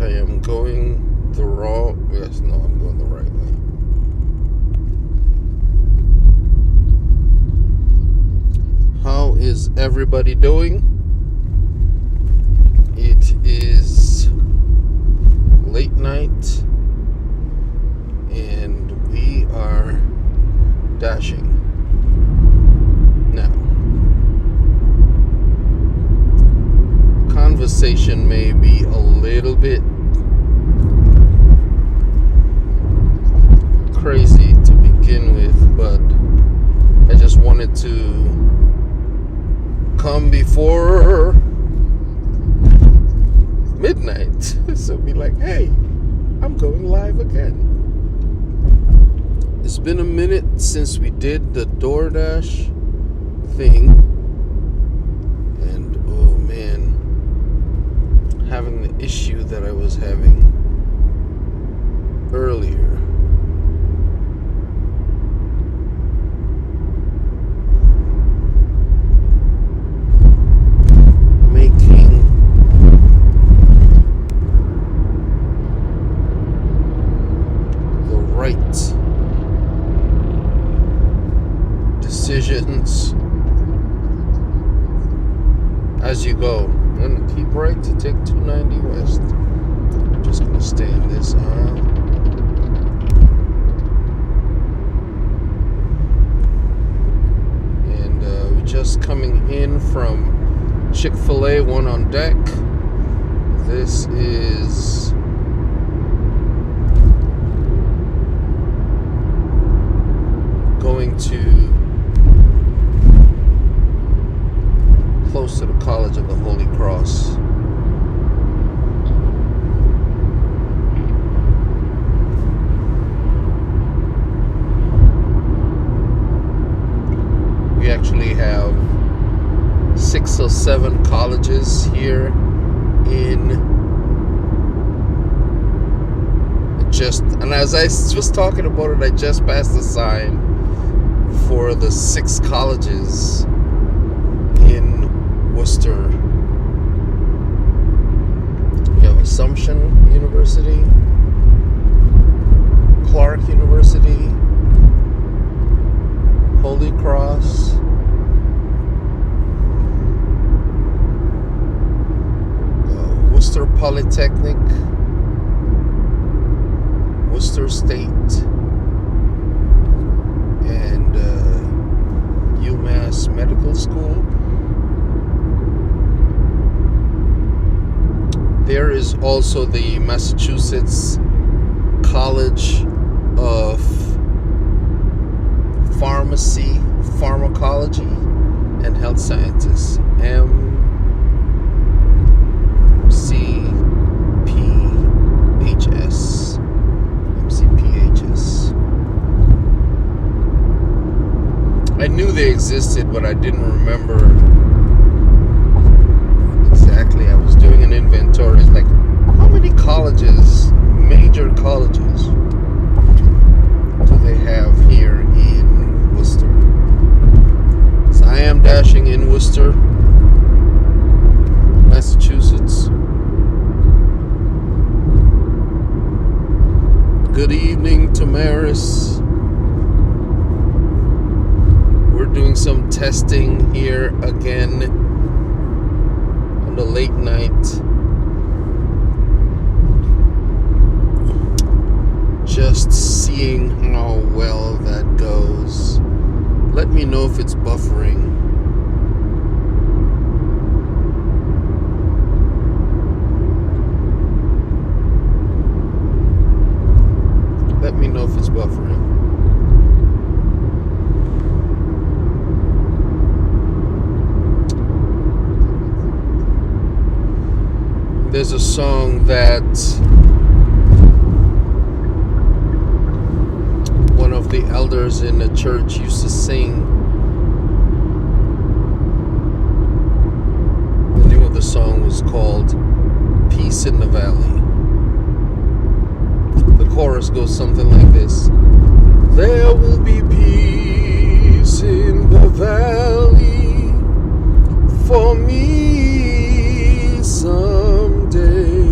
I am going the wrong... Yes, no, I'm going the right way. How is everybody doing? It is late night, and we are dashing now. Conversation may be a little bit crazy to begin with, but I just wanted to come before midnight. So be like, hey, I'm going live again. It's been a minute since we did the Doordash thing, and oh man, having the issue that I was having earlier. Making the right decisions as you go. I'm gonna keep right to take 290 west. I'm just gonna stay in this aisle. And we're just coming in from Chick-fil-A, one on deck. This is going to close to the College of the Holy Cross. We actually have 6 or 7 colleges here in and as I was talking about it, I just passed the sign for the 6 colleges in Worcester. We have Assumption University, Clark University, Holy Cross, Worcester Polytechnic, Worcester State, and UMass Medical School. There is also the Massachusetts College of Pharmacy, Pharmacology, and Health Sciences, MCPHS. I knew they existed, but I didn't remember exactly. I was doing an inventory. It's like, how many colleges, major colleges, do they have here in Worcester? So I am dashing in Worcester, Massachusetts. Good evening, Tamaris. We're doing some testing here again on the late night. Just seeing how well that goes. Let me know if it's buffering. Let me know if it's buffering. There's a song that one of the elders in the church used to sing. The name of the song was called Peace in the Valley. The chorus goes something like this. There will be peace in the valley for me someday.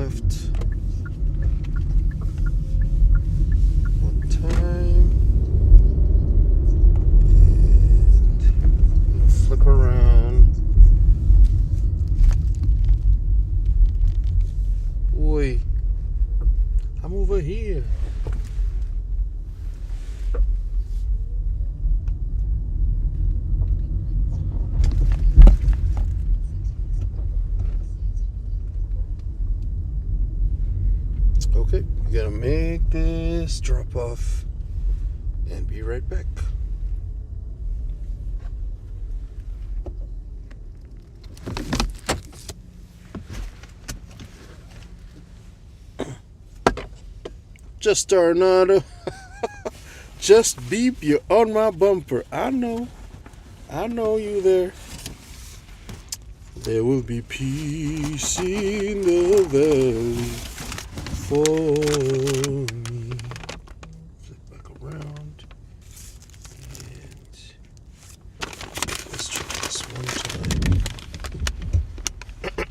left. One time. And flip around. Boy, I'm over here. Okay, we gotta make this drop off and be right back. Just starting auto. Just beep, you're on my bumper. I know you there. There will be peace in the valley for me. Flip back around. And let's try this one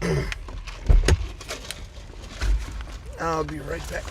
time. I'll be right back.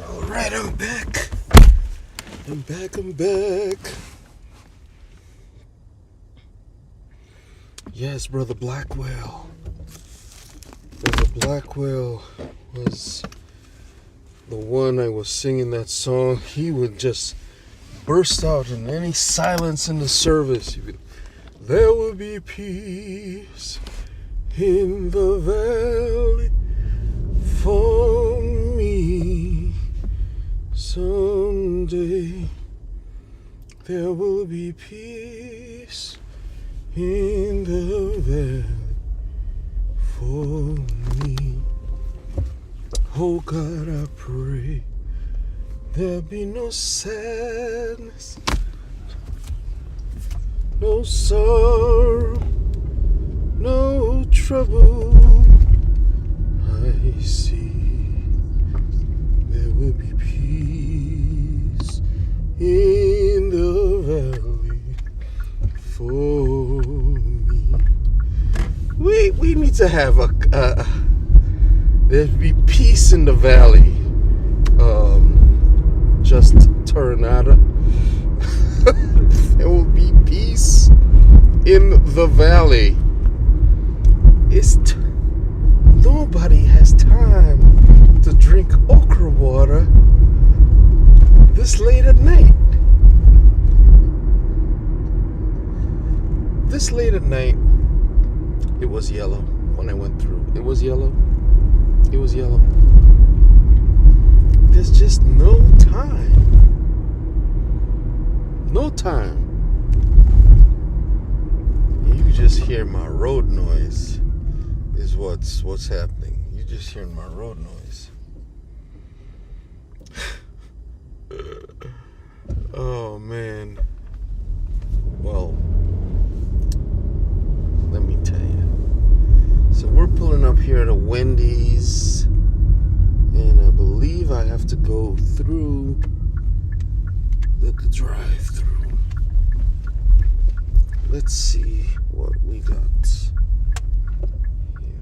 Alright, I'm back. I'm back. Yes, Brother Blackwell. Brother Blackwell was the one I was singing that song. He would just burst out in any silence in the service. He would, there will be peace in the valley for me. Someday there will be peace in the valley for me. Oh God, I pray there be no sadness, no sorrow, no trouble. I see there will be peace in the valley for me. We need to have there'd be peace in the valley. Just Tornado. There will be peace in the valley. Nobody has time to drink okra water this late at night. This late at night, it was yellow when I went through. It was yellow. There's just no time. No time. You just hear my road noise is what's happening. You just hearing my road noise. Oh man. Well, let me tell you. So we're pulling up here at a Wendy's, and I believe I have to go through the drive-through. Let's see what we got here.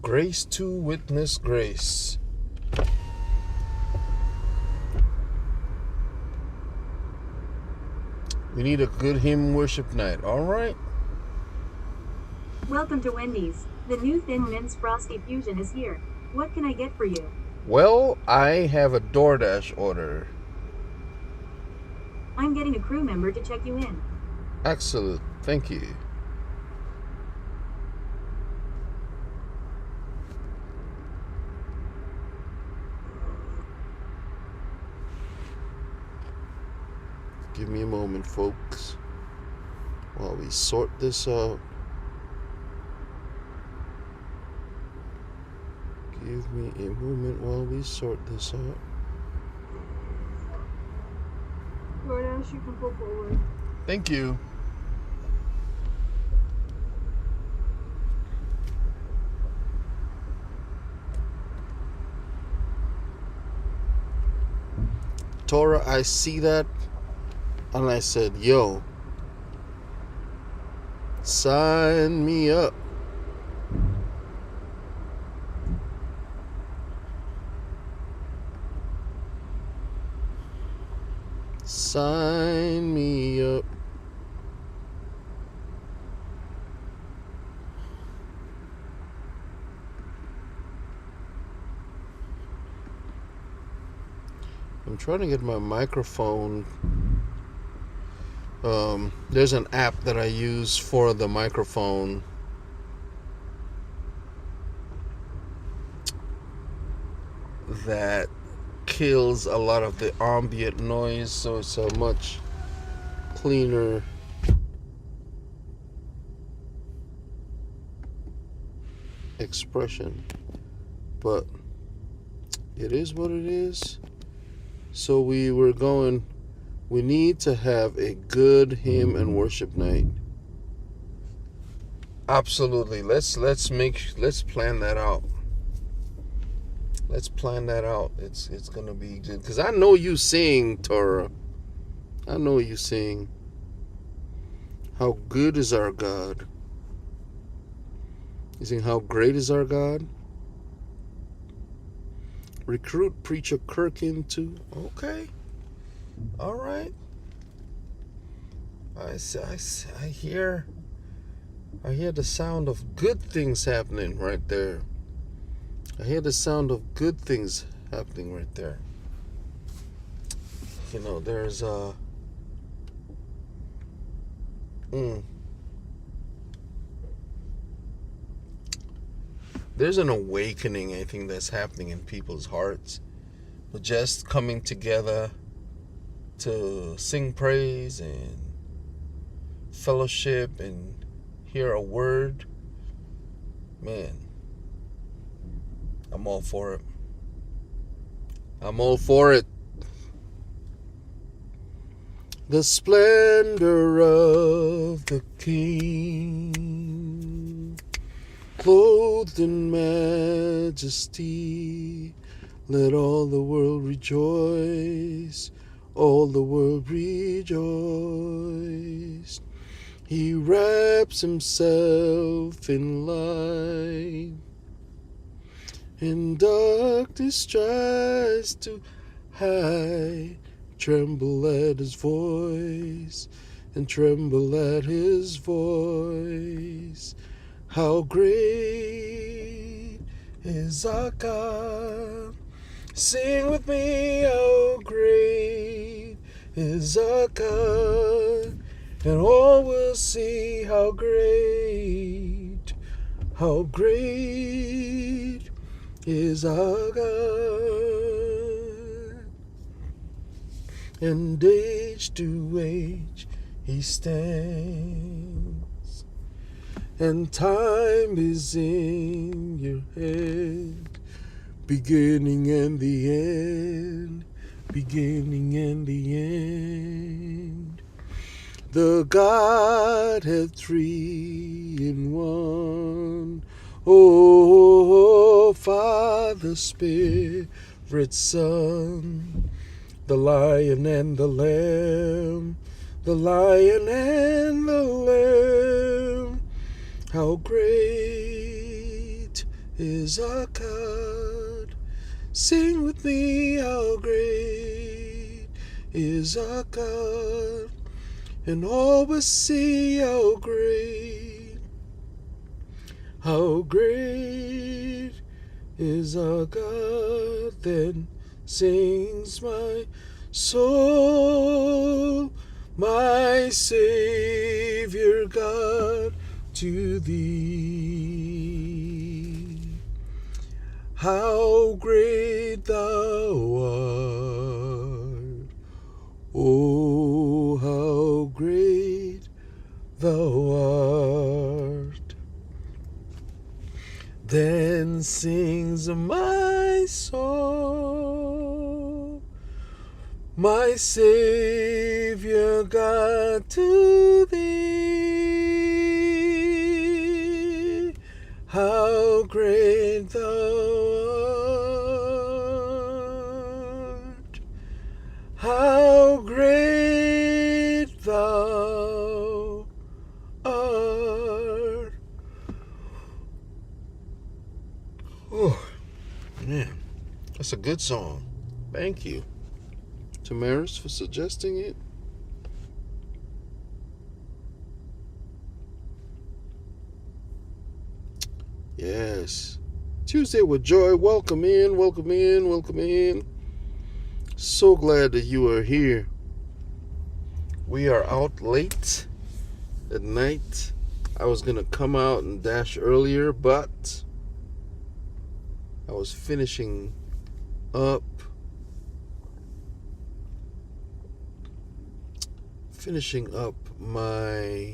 Grace to witness grace. We need a good hymn worship night. All right. Welcome to Wendy's. The new Thin Mints Frosty Fusion is here. What can I get for you? Well, I have a Doordash order. I'm getting a crew member to check you in. Excellent. Thank you. Give me a moment, folks, while we sort this out. Give me a moment while we sort this out. Doordash, you can pull forward. Thank you. Torah, I see that. And I said, yo, sign me up. Sign me up. I'm trying to get my microphone. There's an app that I use for the microphone. That kills a lot of the ambient noise, so it's a much cleaner expression. But it is what it is. So we need to have a good hymn and worship night. Absolutely. Let's plan that out. Let's plan that out. It's gonna be good, because I know you sing, Torah. I know you sing. How good is our God? You sing, how great is our God? Recruit Preacher Kirk into. Okay. All right. I hear the sound of good things happening right there. I hear the sound of good things happening right there. You know, there's there's an awakening, I think, that's happening in people's hearts. But just coming together to sing praise and fellowship and hear a word, man, I'm all for it. I'm all for it. The splendor of the King, clothed in majesty, let all the world rejoice, all the world rejoice. He wraps himself in light, and darkness tries to hide. Tremble at his voice, and tremble at his voice. How great is our God? Sing with me, how great is our God? and all will see how great is our God. And age to age he stands, and time is in your hand, beginning and the end, beginning and the end. The Godhead three in one. Oh, Father, Spirit, Son, the Lion and the Lamb, the Lion and the Lamb. How great is our God. Sing with me, how great is our God. And all will see how great is our God. Then sings my soul, my Savior God, to thee. How great thou art, oh, how great thou art. Then sings my soul, my Savior God, to thee. How great thou art, how great thou art. Oh, man, that's a good song. Thank you, Tamaris, for suggesting it. Yes. Tuesday with Joy. Welcome in, welcome in, welcome in. So glad that you are here. We are out late at night. I was going to come out and dash earlier, but I was finishing up my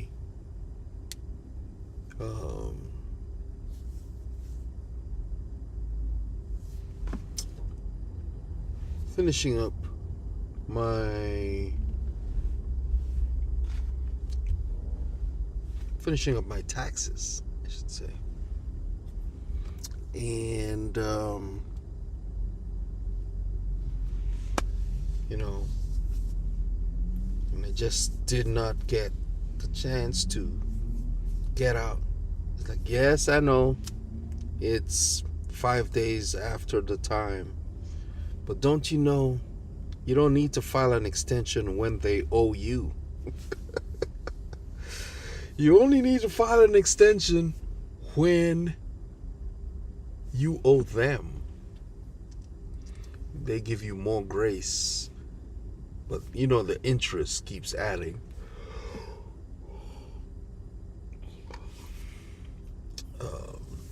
finishing up my taxes, I should say. And and I just did not get the chance to get out. It's like, yes, I know it's 5 days after the time, but don't you know you don't need to file an extension when they owe you. You only need to file an extension when you owe them. They give you more grace, but the interest keeps adding.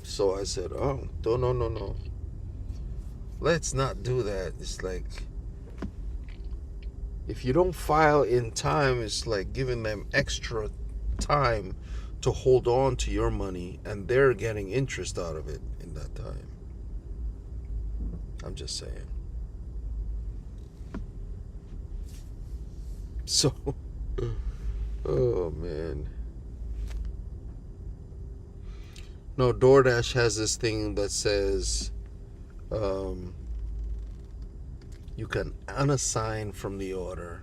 So I said, oh, no. Let's not do that. It's like, if you don't file in time, it's like giving them extra time to hold on to your money, and they're getting interest out of it in that time. I'm just saying. So, oh man. No, Doordash has this thing that says you can unassign from the order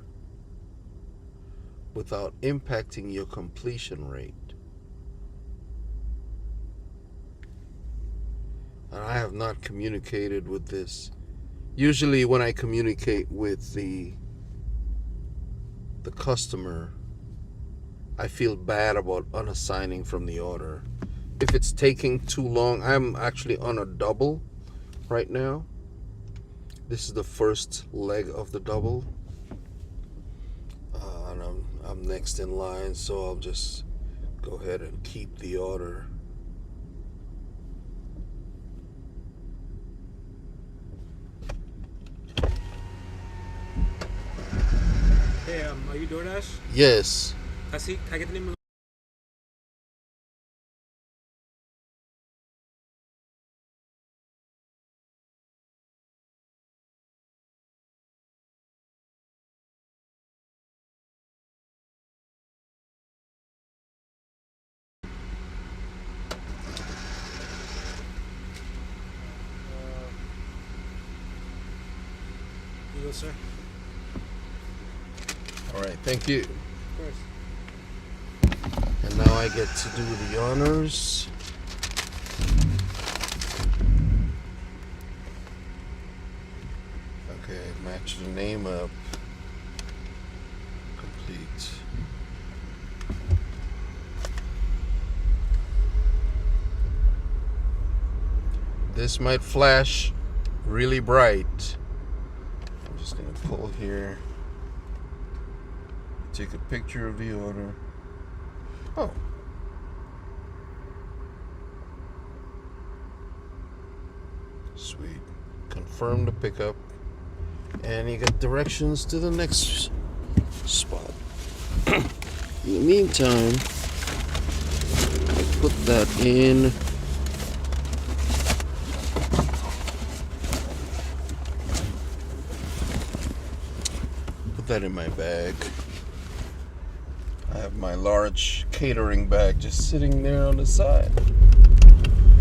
without impacting your completion rate. And I have not communicated with this. Usually when I communicate with the customer, I feel bad about unassigning from the order. If it's taking too long, I'm actually on a double right now. This is the first leg of the double. And I'm next in line, so I'll just go ahead and keep the order. Hey, are you Doordash? Yes. Can I get the name of the you go, sir? All right, thank you. Of course. And now I get to do the honors. Okay, match the name up. Complete. This might flash really bright. I'm just gonna pull here. Take a picture of the order. Oh. Sweet. Confirm the pickup. And you get directions to the next spot. In the meantime, I put that in. Put that in my bag. I have my large catering bag just sitting there on the side.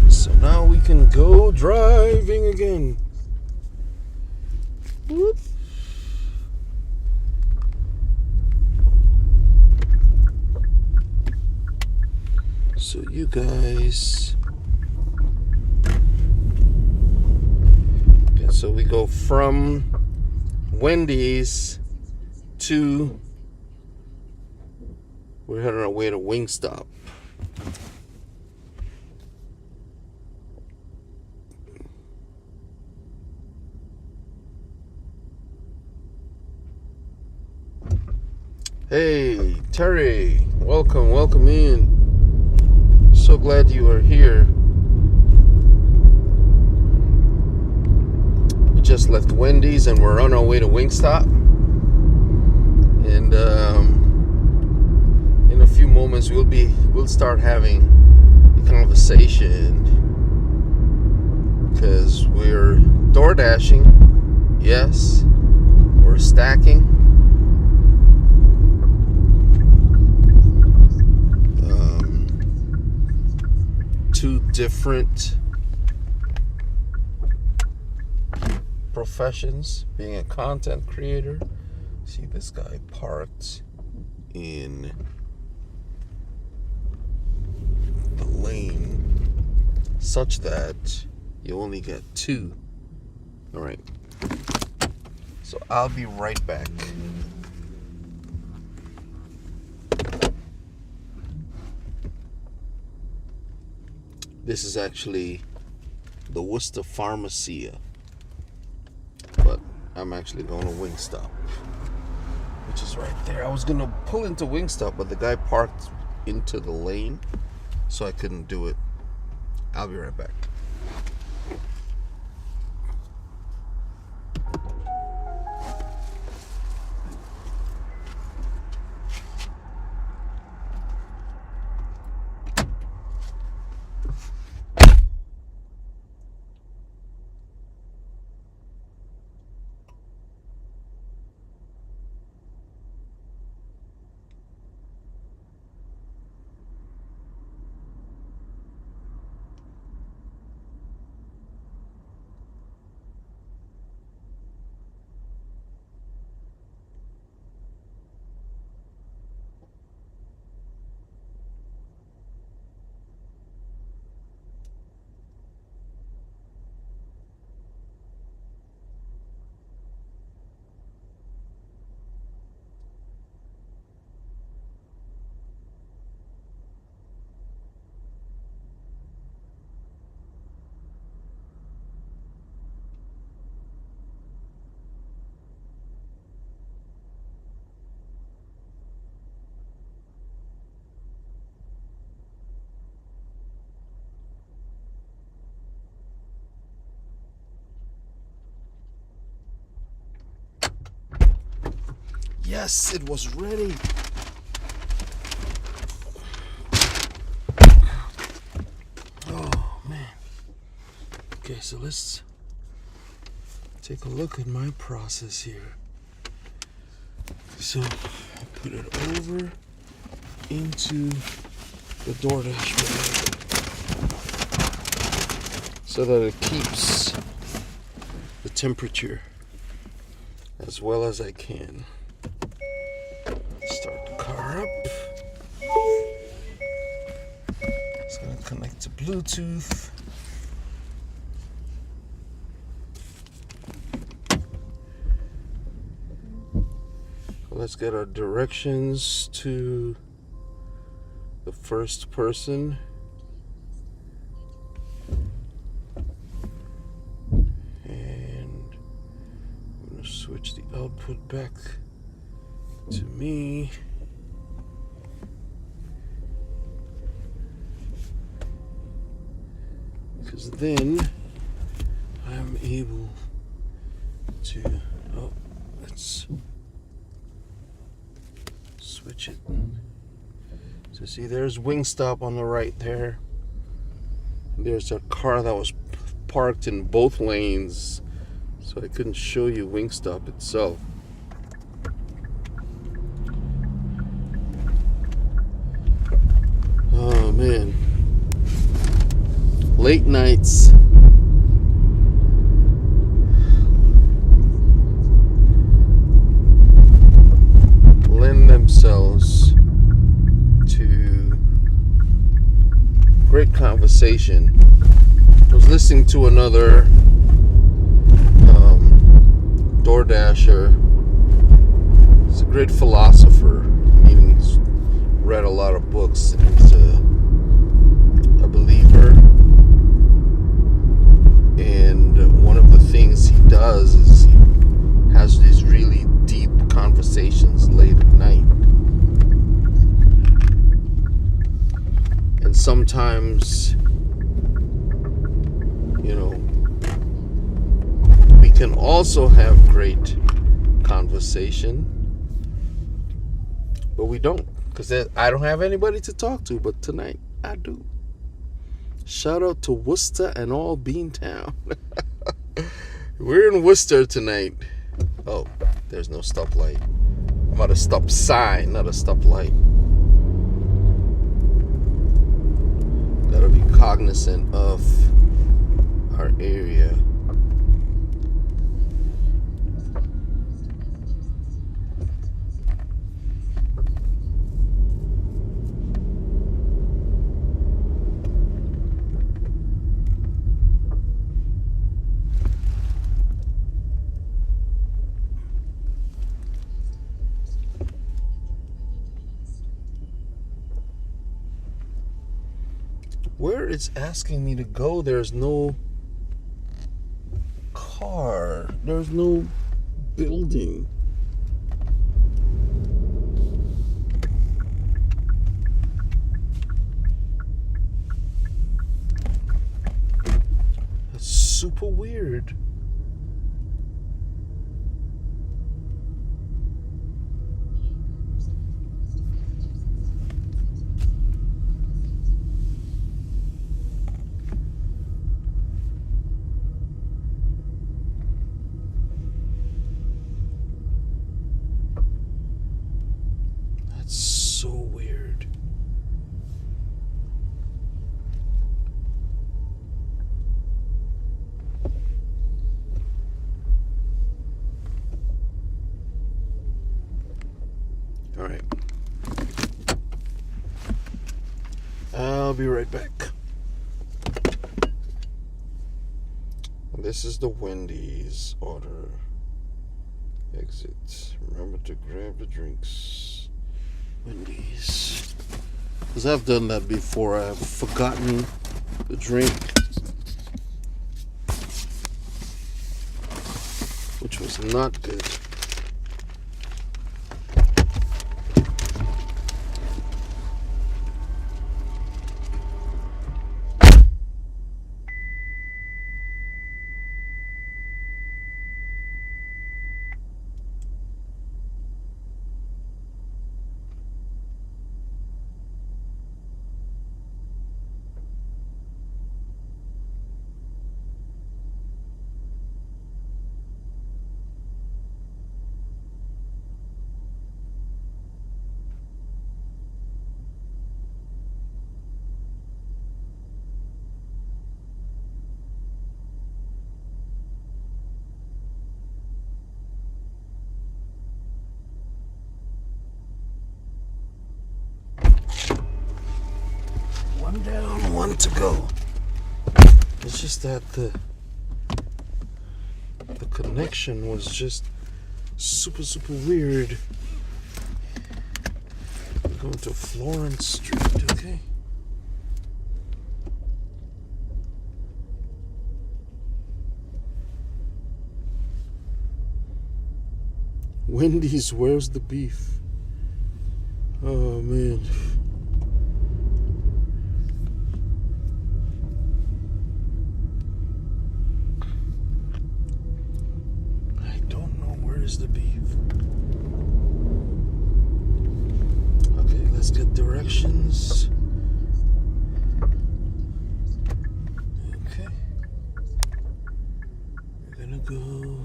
So now we can go driving again. Whoop. So you guys, okay, so we go from Wendy's to, we're heading our way to Wingstop. Hey, Terry, welcome in. So glad you are here. We just left Wendy's and we're on our way to Wingstop. And in a few moments we'll start having a conversation because we're door dashing. Yes, we're stacking. Two different professions, being a content creator. See this guy parked in the lane such that you only get two. All right, so I'll be right back. This is actually the Worcester Pharmacia, but I'm actually going to Wingstop, which is right there. I was gonna pull into Wingstop, but the guy parked into the lane, so I couldn't do it. I'll be right back. Yes, it was ready. Oh man. Okay, so let's take a look at my process here. So I put it over into the Doordash bag so that it keeps the temperature as well as I can. Start the car up. It's gonna connect to Bluetooth. Let's get our directions to the first person. And I'm going to switch the output back to me. Because then I'm able to, let's switch it. So see, there's Wingstop on the right there. There's a car that was parked in both lanes, so I couldn't show you Wingstop itself. Oh man, late nights. Lend themselves to great conversation. I was listening to another DoorDasher. He's a great philosopher. Meaning he's read a lot of books. And he's a believer. And one of the things he does is he has these really deep conversations late at night. And sometimes, you know, we can also have great conversation, but we don't, because I don't have anybody to talk to, but tonight I do. Shout out to Worcester and all Beantown. We're in Worcester tonight. Oh, there's no stoplight. I'm at a stop sign, not a stoplight. Gotta be cognizant of our area. Where it's asking me to go, there's no car, there's no building. That's super weird. So weird. All right. I'll be right back. This is the Wendy's order. Exit. Remember to grab the drinks. Wendy's. Because I've done that before. I've forgotten the drink, which was not good. down, one to go. It's just that the connection was just super weird. We're going to Florence Street, okay? Wendy's, where's the beef? Oh man. I don't know where is the beef. Okay, let's get directions. Okay. We're gonna go.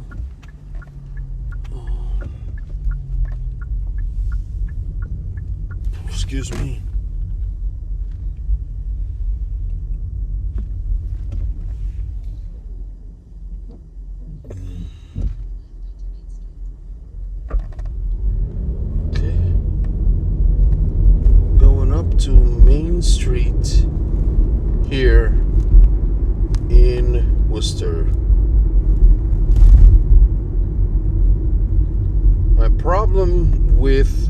Excuse me. Okay. Going up to Main Street here in Worcester. My problem with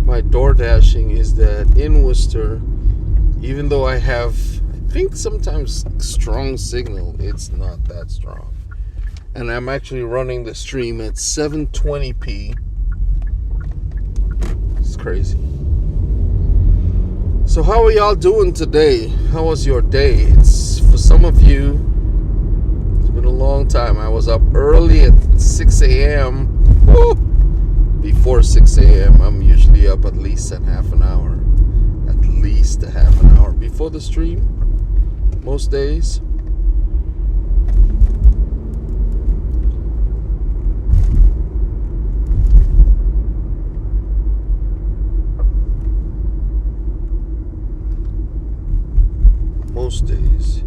my door dashing is that in Worcester, even though I have, I think sometimes strong signal, it's not that strong. And I'm actually running the stream at 720p. It's crazy. So how are y'all doing today? How was your day? It's, for some of you, it's been a long time. I was up early at 6 a.m. Woo! Before 6 a.m. I'm usually up at least a half an hour. At least a half an hour before the stream. Most days. Most days.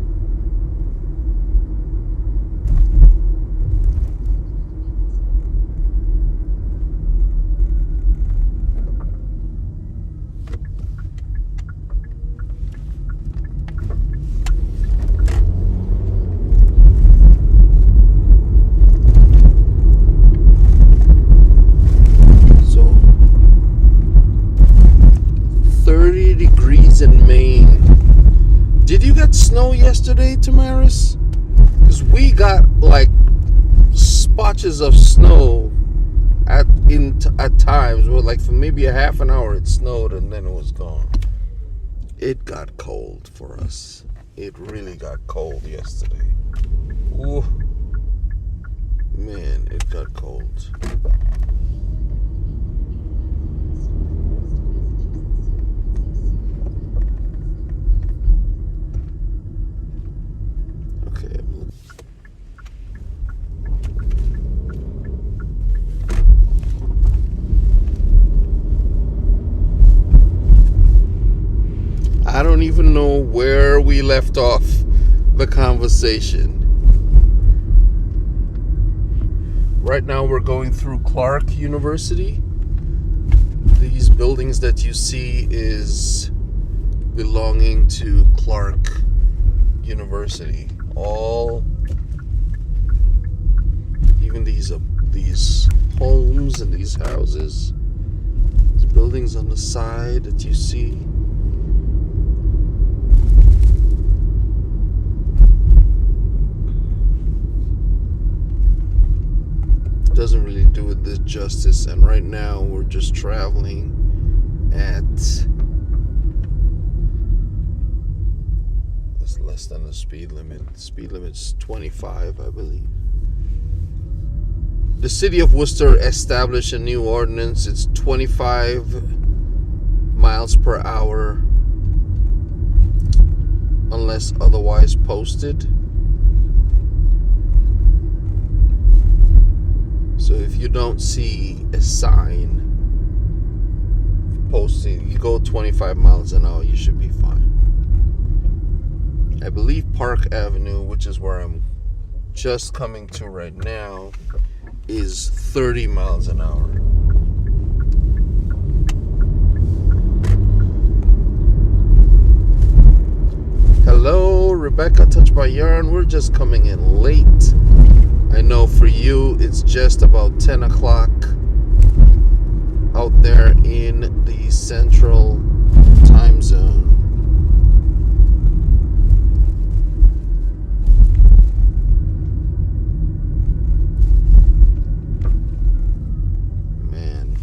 In Maine. Did you get snow yesterday, Tamaris? Because we got like spotches of snow at times. Well, like for maybe a half an hour it snowed and then it was gone. It got cold for us. It really got cold yesterday. Ooh. Man, it got cold. I don't even know where we left off the conversation. Right now we're going through Clark University. These buildings that you see is belonging to Clark University. All, even these homes and these houses, these buildings on the side that you see. Doesn't really do it this justice, and right now we're just traveling at it's less than the speed limit. The speed limit's 25, I believe. The city of Worcester established a new ordinance. It's 25 miles per hour unless otherwise posted. So if you don't see a sign posting, you go 25 miles an hour, you should be fine. I believe Park Avenue, which is where I'm just coming to right now, is 30 miles an hour. Rebecca, Touched by Yarn. We're just coming in late. I know for you it's just about 10 o'clock out there in the central time zone. Man.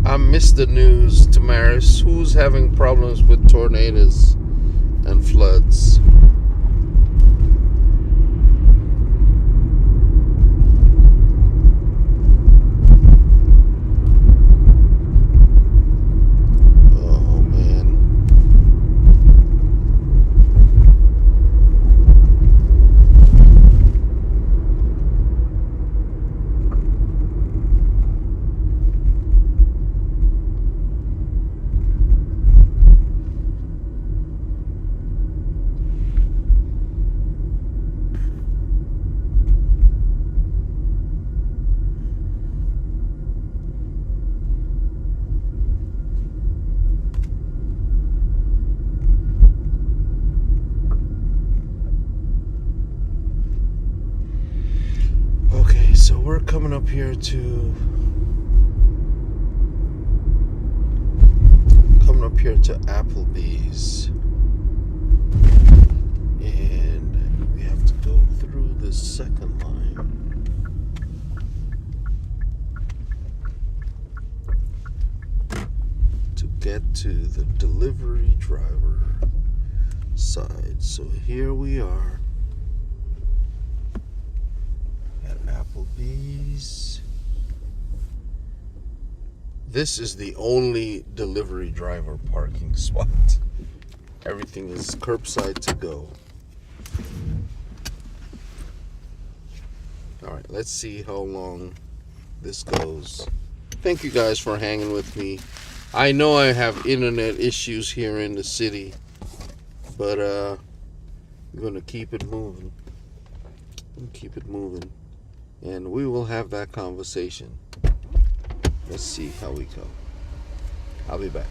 I missed the news, Tamaris. Who's having problems with tornadoes and floods? Oh, man. Okay, so we're coming up here to Applebee's, and we have to go through the second line to get to the delivery driver side. So here we are at Applebee's. This is the only delivery driver parking spot. Everything is curbside to go. Alright, let's see how long this goes. Thank you guys for hanging with me. I know I have internet issues here in the city, but I'm going to keep it moving. And we will have that conversation. Let's see how we go. I'll be back.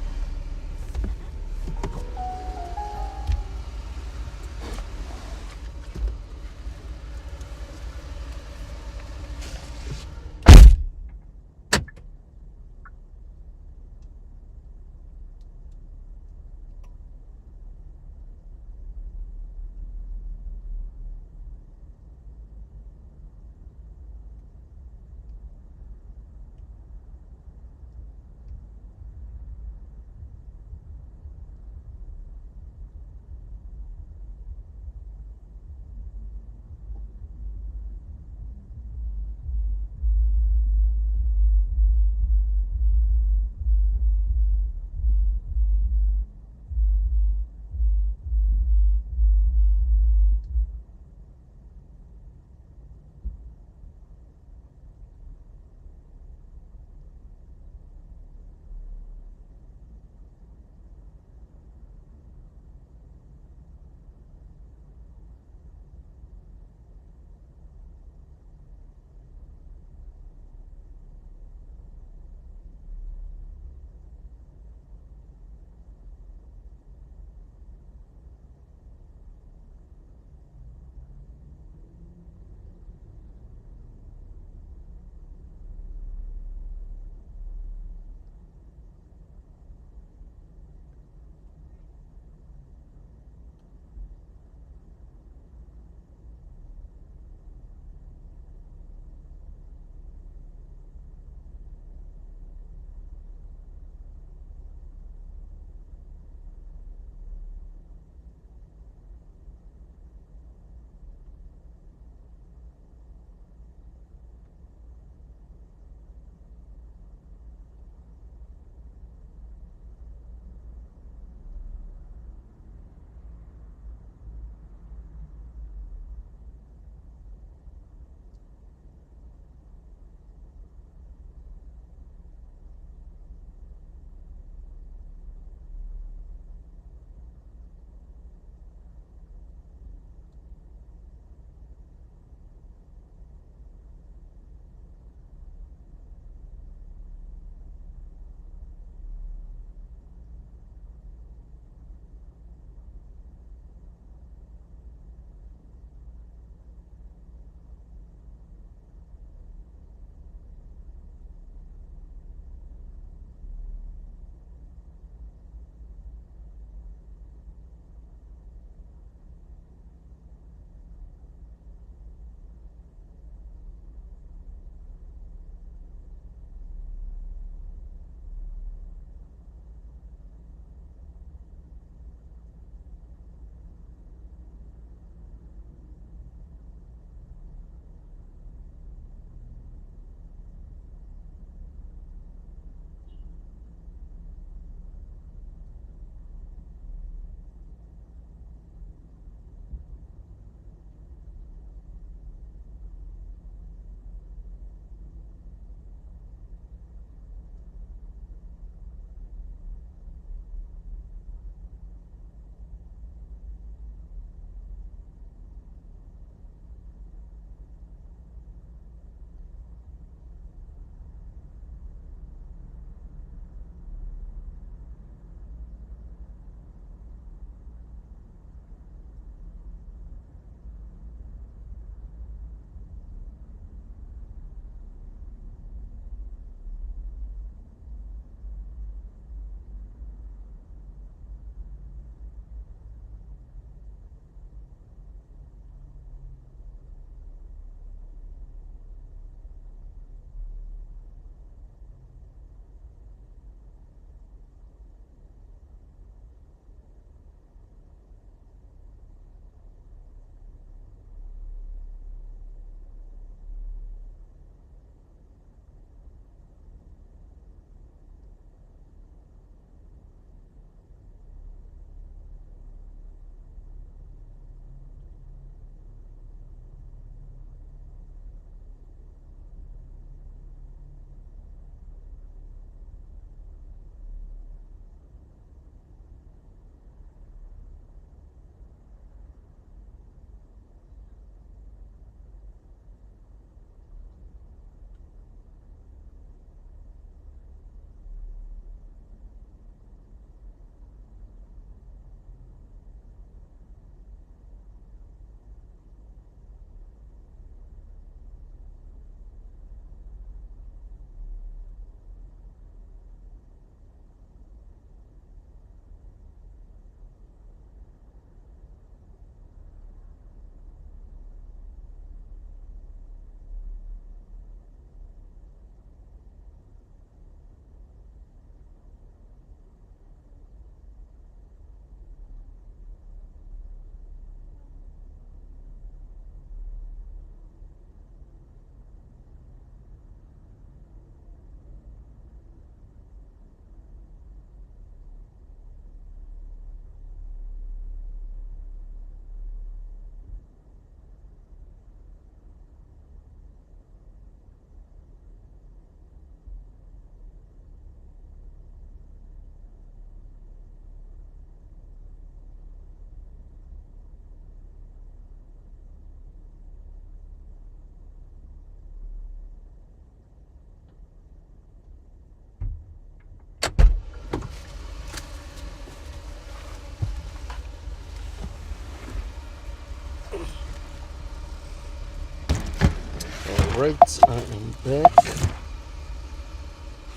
Alright, I am back.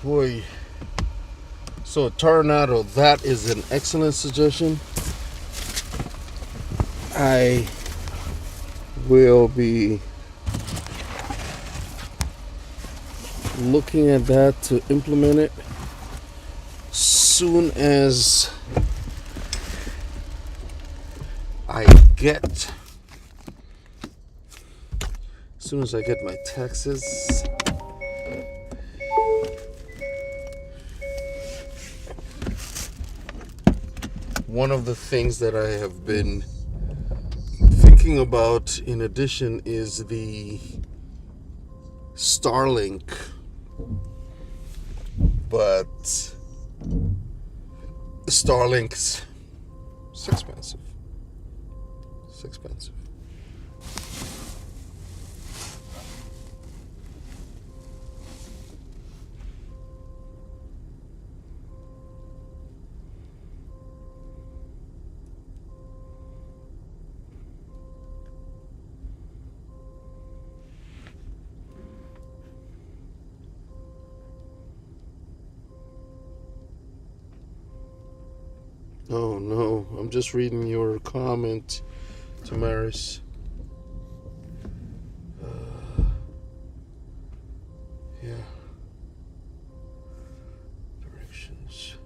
Boy. So Tornado, that is an excellent suggestion. I will be looking at that to implement it soon as I get my taxes. One of the things that I have been thinking about in addition is the Starlink, but Starlink's expensive. It's expensive. Oh no, I'm just reading your comment, Tamaris. Yeah. Directions.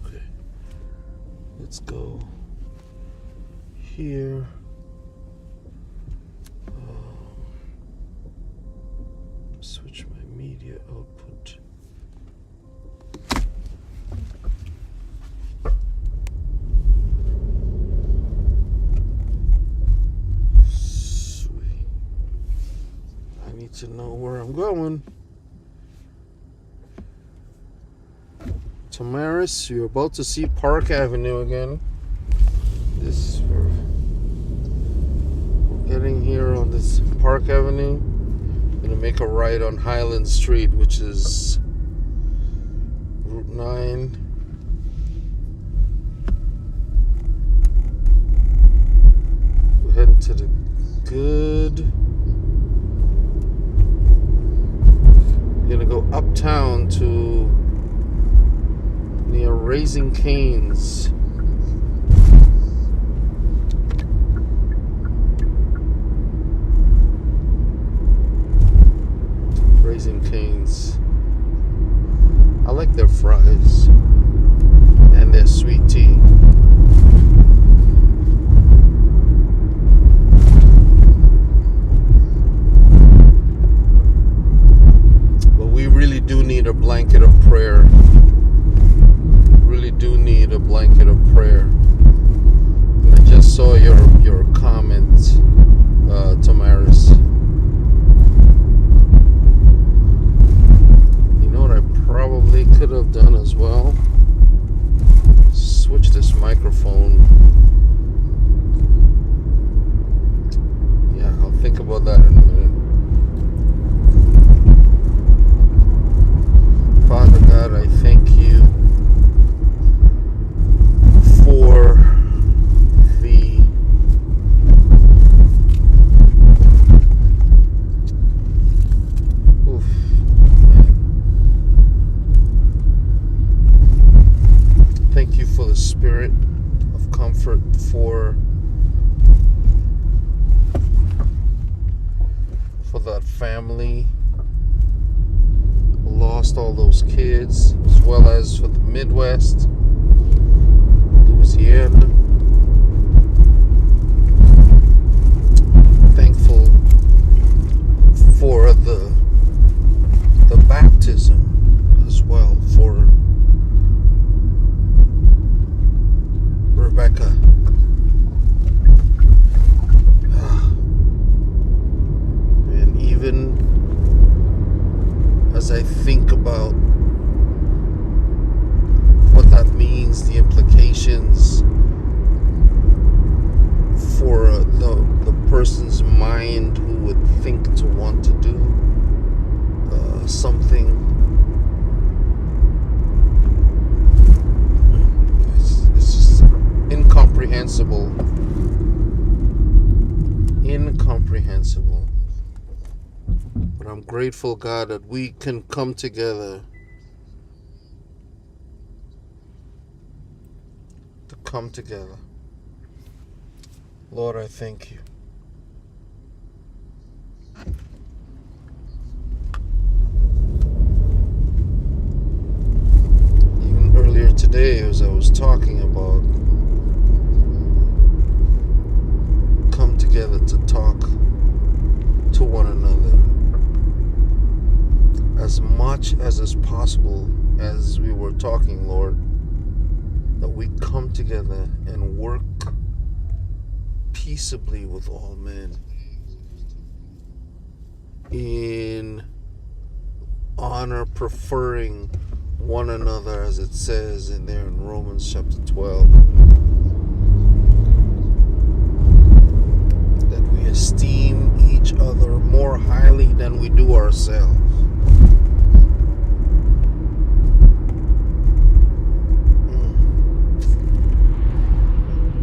Okay. Let's go here. Switch my media output. To know where I'm going. Tamaris, you're about to see Park Avenue again. We're getting here on this Park Avenue. Gonna make a right on Highland Street, which is Route 9. We're heading to the good. Gonna go uptown to near Raising Cane's. Raising Cane's. I like their fries and their sweet tea. Do need a blanket of prayer. Really do need a blanket of prayer. And I just saw your comment, Tamaris. You know what I probably could have done as well? Switch this microphone. Yeah, I'll think about that in a minute. Father God, I thank you for the thank you for the spirit of comfort for that family. Lost all those kids, as well as for the Midwest, Louisiana. Thankful for the baptism as well for Rebecca. And even as I think about what that I'm grateful, God, that we can come together to come together. Lord, I thank you. Even earlier today, as I was talking about come together to talk to one another as much as is possible, as we were talking, Lord, that we come together and work peaceably with all men in honor, preferring one another, as it says in there in Romans chapter 12, that we esteem each other more highly than we do ourselves.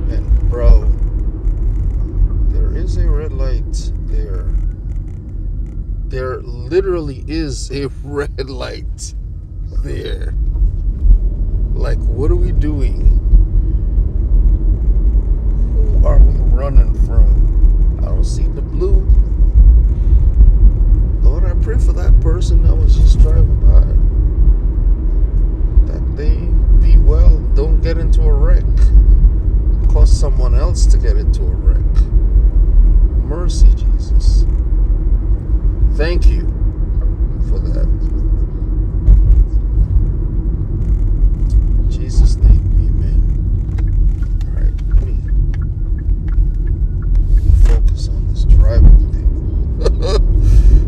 And bro, there is a red light there. There literally is a red light there. Like, what are we doing? Who are we running from? I don't see the blue. Lord, I pray for that person that was just driving by, that they be well, don't get into a wreck, cause someone else to get into a wreck. Mercy, Jesus. Thank you for that. In Jesus' name, amen. Alright, let me focus on this driving thing.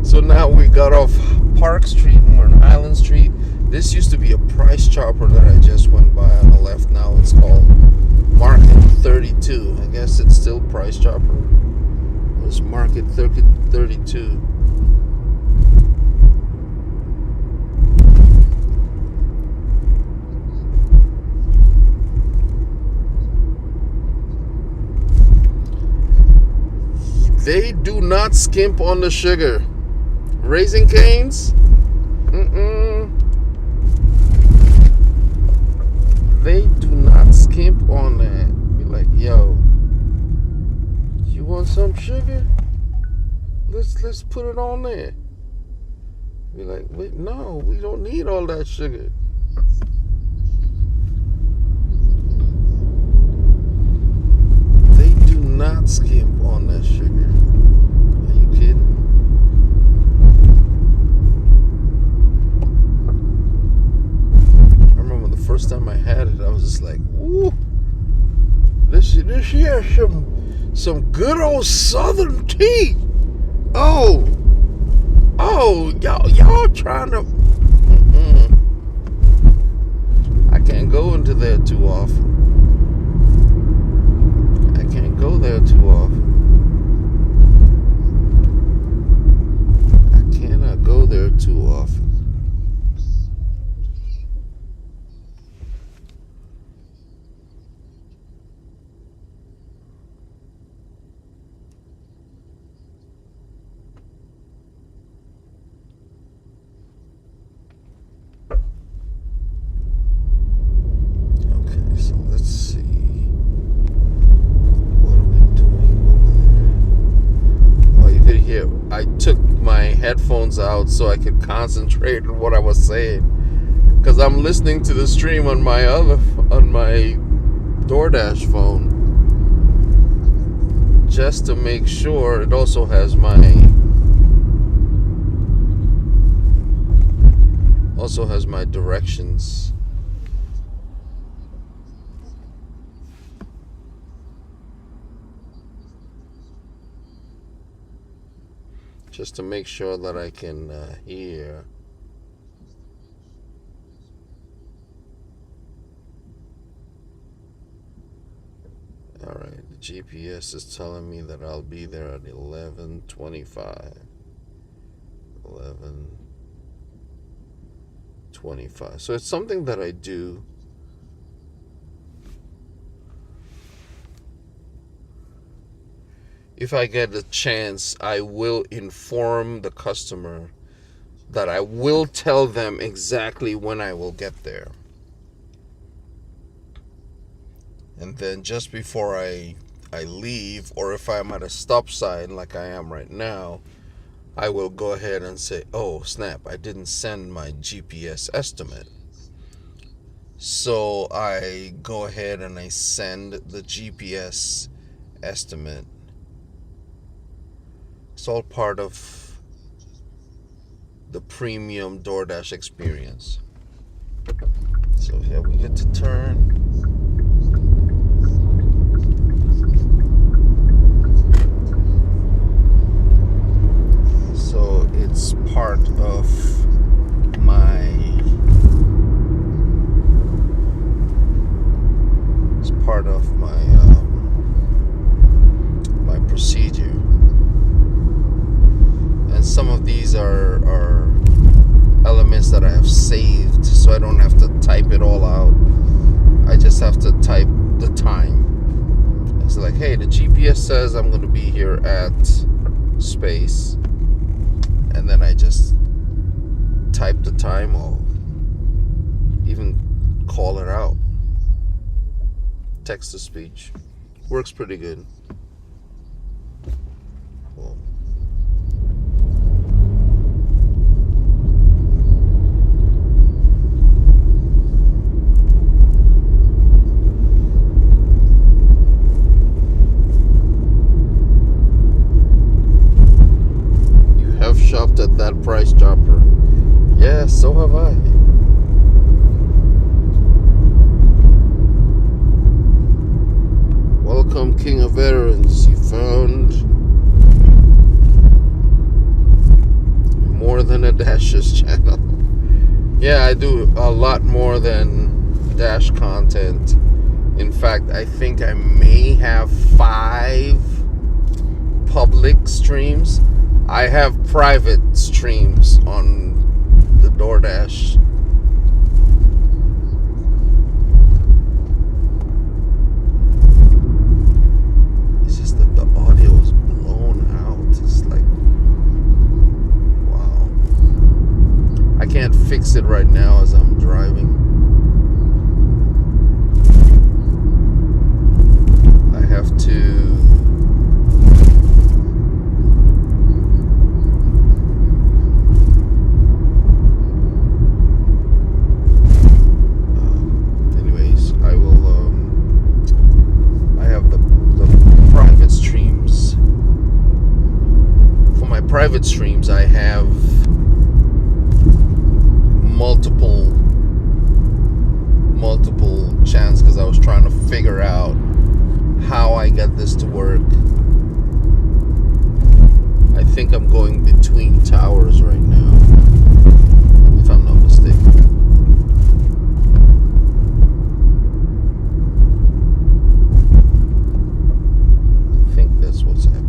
So now we got off Park Street and we're on Island Street. This used to be a price chopper that I just went by on the left. Now it's called Market 32. I guess it's still price chopper. It's Market 32. They do not skimp on the sugar. Raising Cane's? They do not skimp on that. Be like, yo, you want some sugar? Let's put it on there. Be like, wait, no, we don't need all that sugar. They do not skimp on that sugar. Are you kidding? I remember the first time I had it, I was just like, "Ooh, this here some good old Southern tea." Oh, y'all trying to? I can't go into there too often. Go there too often. I cannot go there too often. Okay, so let's see. Here, I took my headphones out so I could concentrate on what I was saying, because I'm listening to the stream on my Doordash phone, just to make sure. It also has my directions. Just to make sure that I can hear. Alright, the GPS is telling me that I'll be there at 11:25. 11:25. So it's something that I do. if I get the chance, I will inform the customer that I will tell them exactly when I will get there. And then just before I leave, or if I'm at a stop sign like I am right now, I will go ahead and say, oh snap, I didn't send my GPS estimate. So I go ahead and I send the GPS estimate. It's all part of the premium Doordash experience. So here we get to turn. So it's part of my my procedure, and some of these are elements that I have saved, so I don't have to type it all out. I just have to type the time. It's like, hey, the GPS says I'm going to be here at space, and then I just type the time, or even call it out. Text to speech works pretty good. Cool. You have shopped at that price dropper. Yeah, so have I. Welcome, King of Veterans. You found more than a Dash's channel. Yeah, I do a lot more than Dash content. In fact, I think I may have 5 public streams. I have private streams on the Doordash. Fix it right now as I'm driving. I have to anyways, I will I have the private streams. For my private streams, I have multiple channels, because I was trying to figure out how I get this to work. I think I'm going between towers right now, if I'm not mistaken. I think that's what's happening.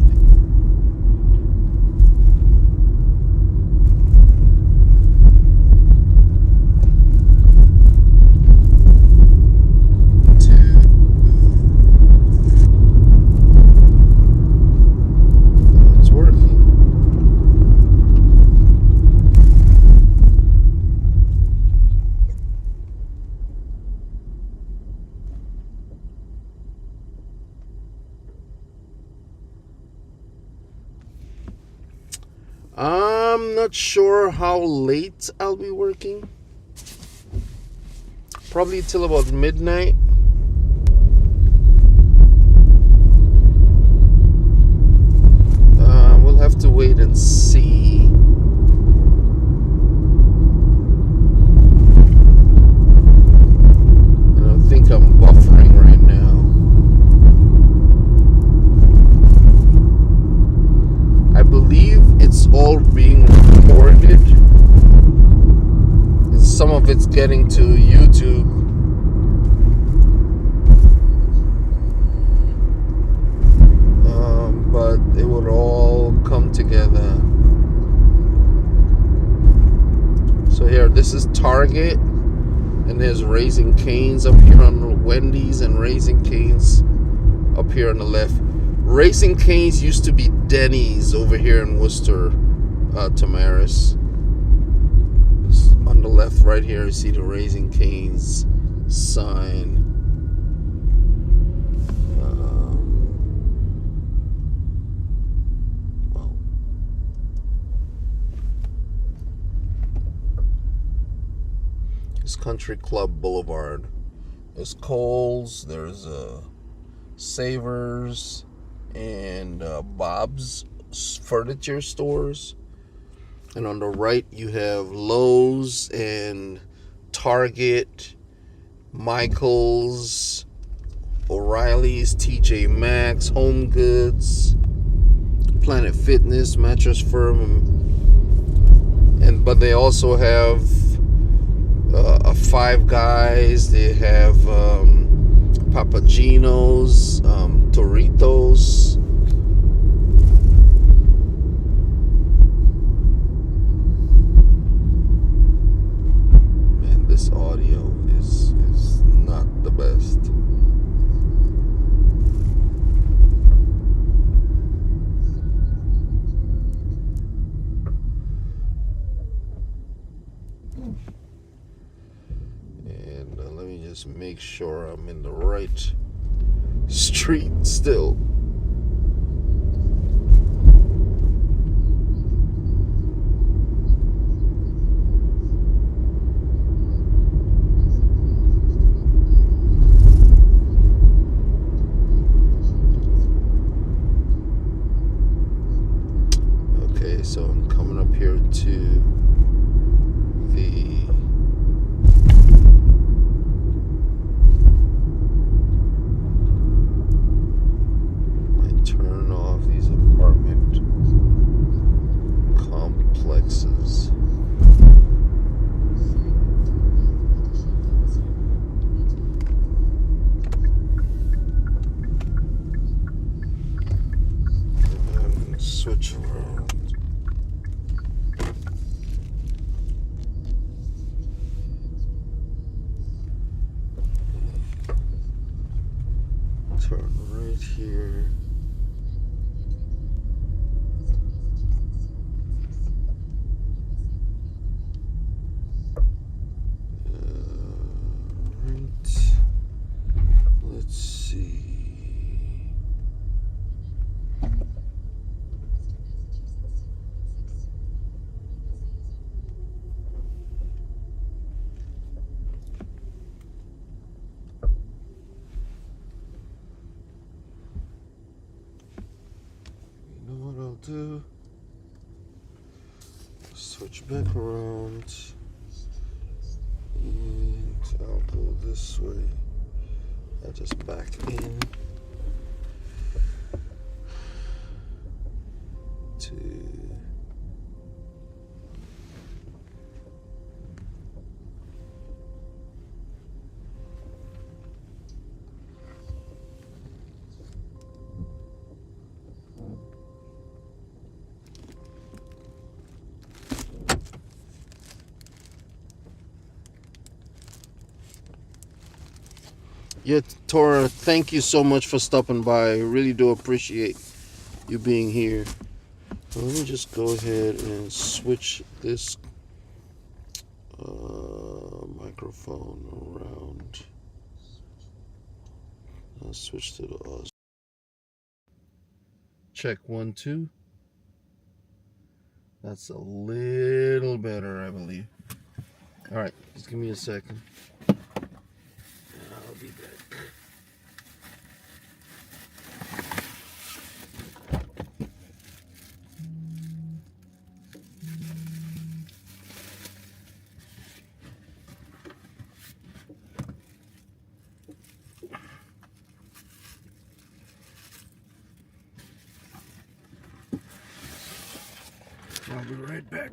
I'm not sure how late I'll be working. Probably till about midnight. We'll have to wait and see. I don't think I'm buffering right now. I believe it's all being recorded, and some of it's getting to YouTube. But it would all come together. So here, this is Target, and there's Raising Cane's up here on Wendy's, and Raising Cane's up here on the left. Raising Cane's used to be Denny's over here in Worcester, Tamaris. On the left right here, you see the Raising Cane's sign. Well, it's Country Club Boulevard. There's Kohl's, there's Savers, and Bob's furniture stores. And on the right, you have Lowe's and Target, Michael's, O'Reilly's, TJ Maxx, Home Goods, Planet Fitness, Mattress Firm, but they also have a Five Guys. They have Papagino's, Doritos. Man, this audio is not the best. And let me just make sure I'm in the right street still. Okay, so I'm coming up here to the turn off these apartment complexes. And switch around. Turn right here. Let's see. You know what I'll do? Switch back around. And I'll go this way. I'll just back in to yeah, Tora, thank you so much for stopping by. I really do appreciate you being here. Let me just go ahead and switch this microphone around. I'll switch to the Osmo. Check 1, 2. That's a little better, I believe. All right, just give me a second. I'll be back. I'll be right back.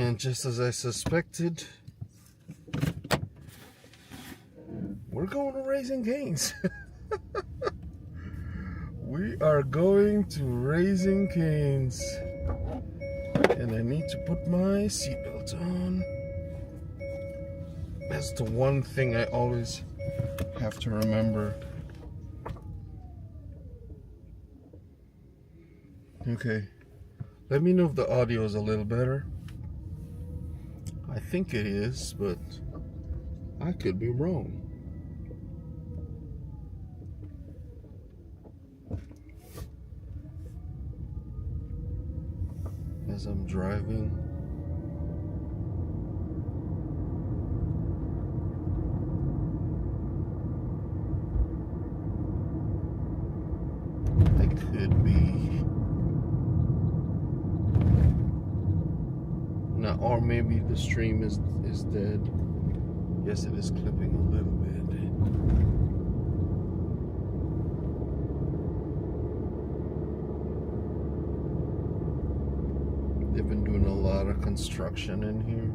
And just as I suspected, we're going to Raising Cane's. We are going to Raising Cane's. And I need to put my seatbelt on. That's the one thing I always have to remember. Okay. Let me know if the audio is a little better. I think it is, but I could be wrong. As I'm driving, I could be now, or maybe the stream is dead. Yes, it is clipping a little bit. They've been doing a lot of construction in here.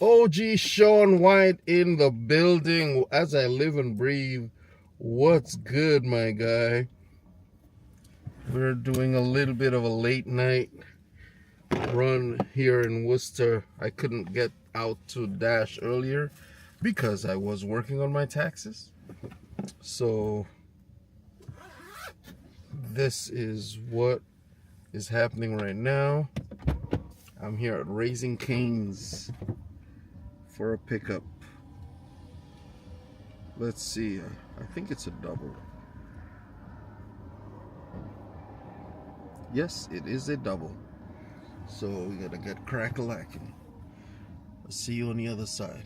OG Sean White in the building. As I live and breathe, what's good, my guy? We're doing a little bit of a late night run here in Worcester. I couldn't get out to Dash earlier because I was working on my taxes. So this is what is happening right now. I'm here at Raising Cane's for a pickup. Let's see, I think it's a double. Yes, it is a double. So we gotta get crack-a-lacking. I'll see you on the other side.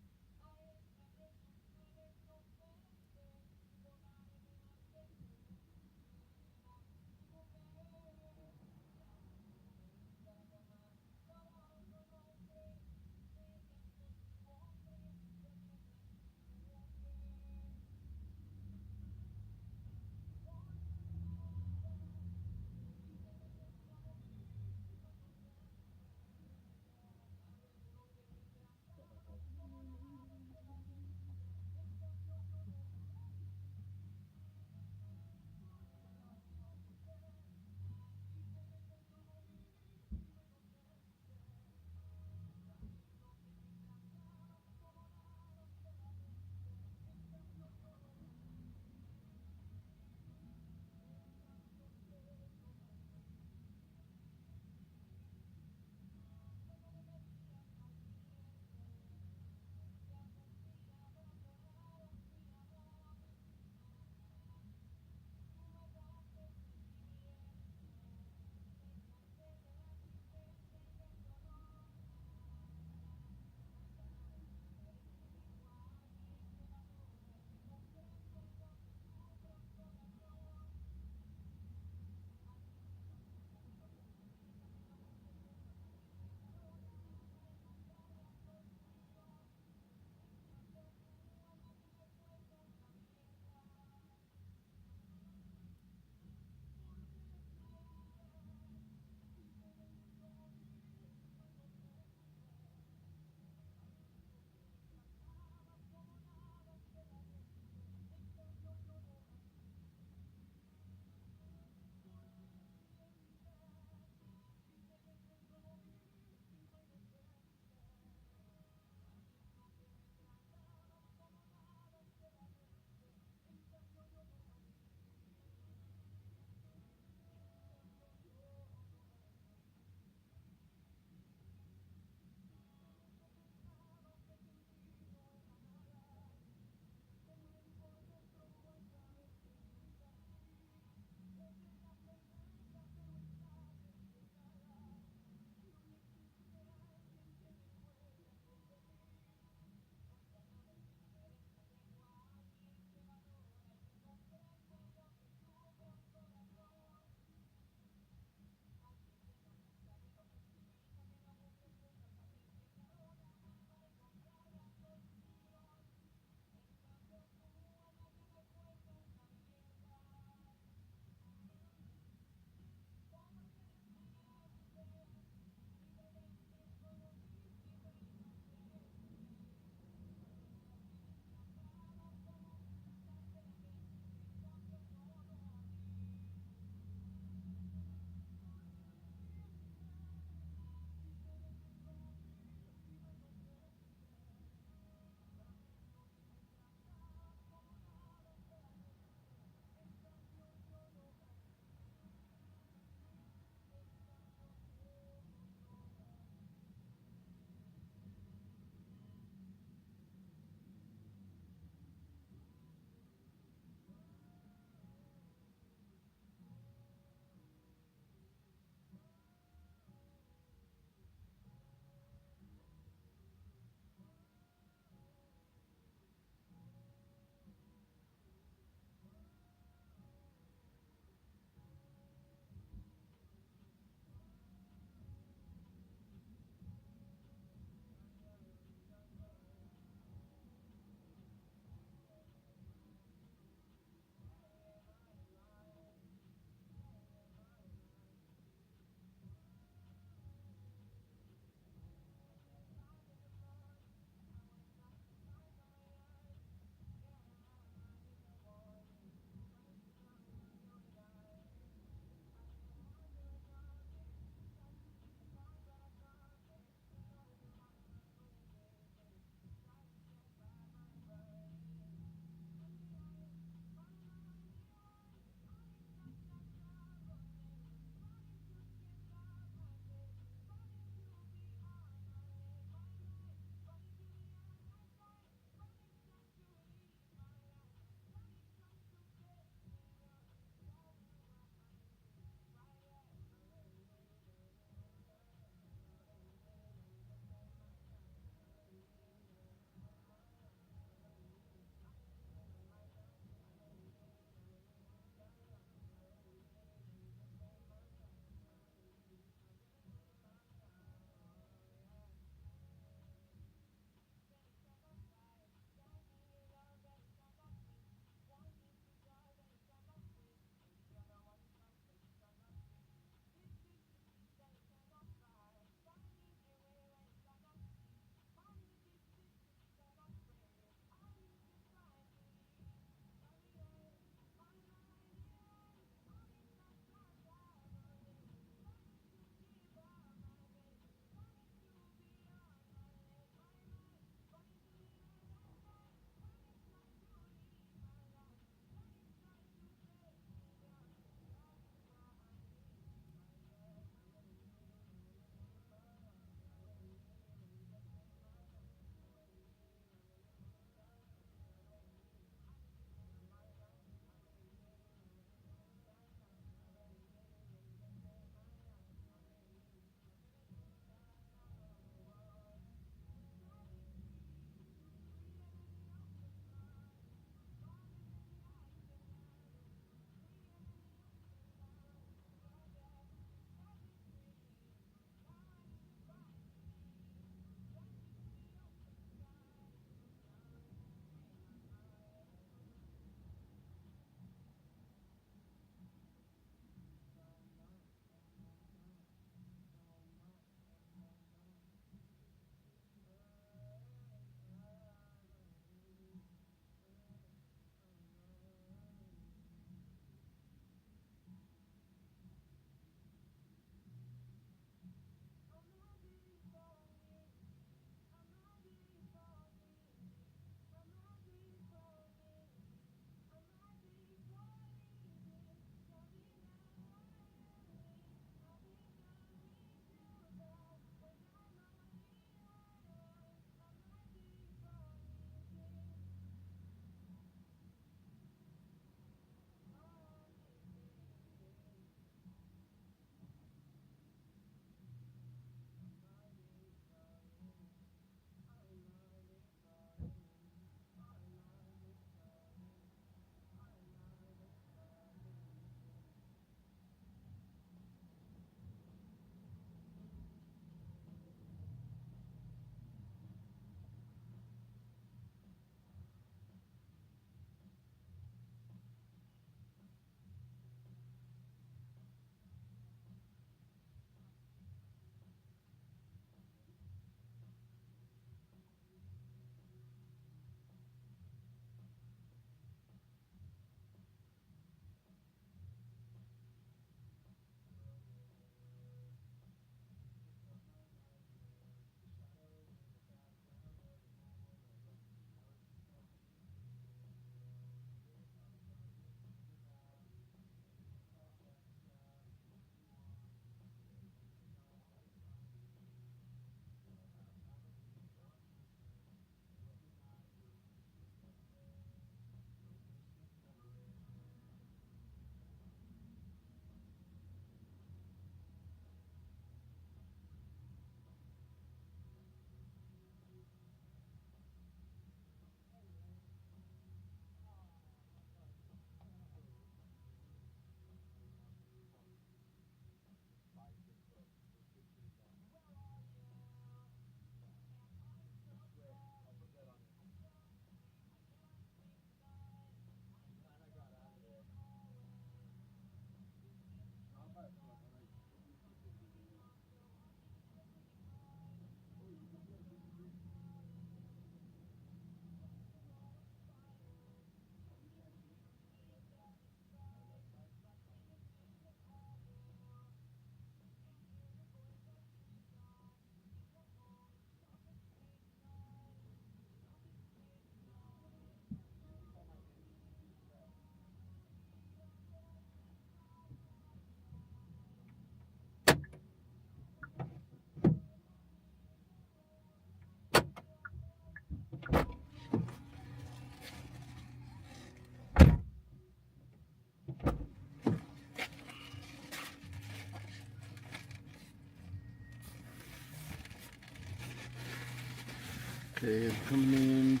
Okay, I'm coming in.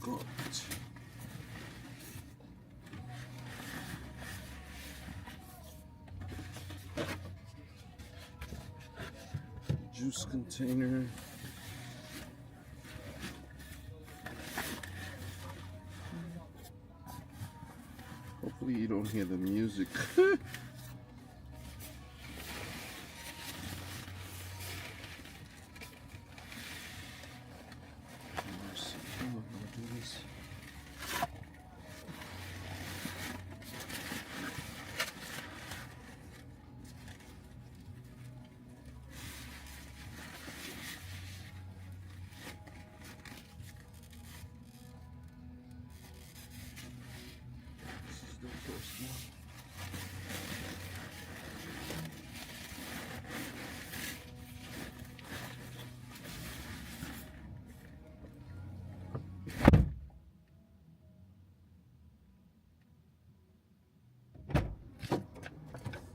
Good. Juice container. Hopefully you don't hear the music.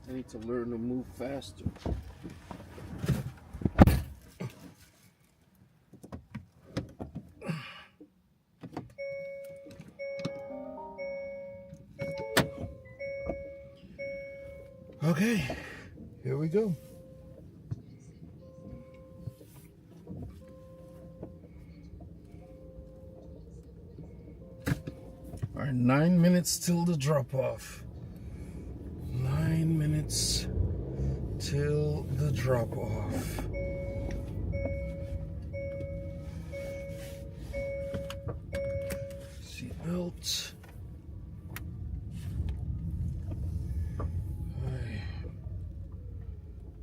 I need to learn to move faster. Okay, here we go. All right, 9 minutes till the drop off. 9 minutes till the drop off. Seatbelt.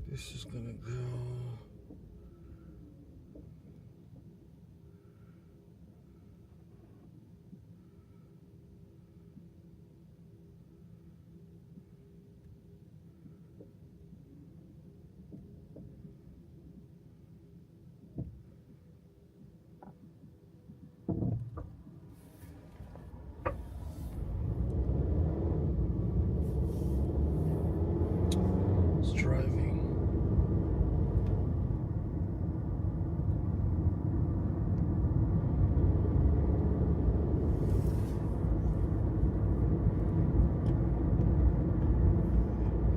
This is gonna go. It's driving.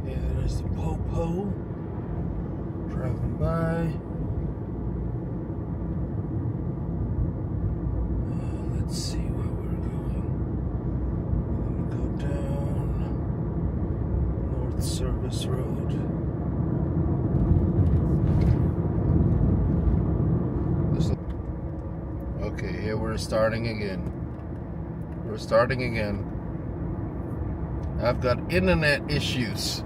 There's the po-po driving by. Let's see where we're going. We're gonna go down North Service Road. Okay, here we're starting again. We're starting again. I've got internet issues.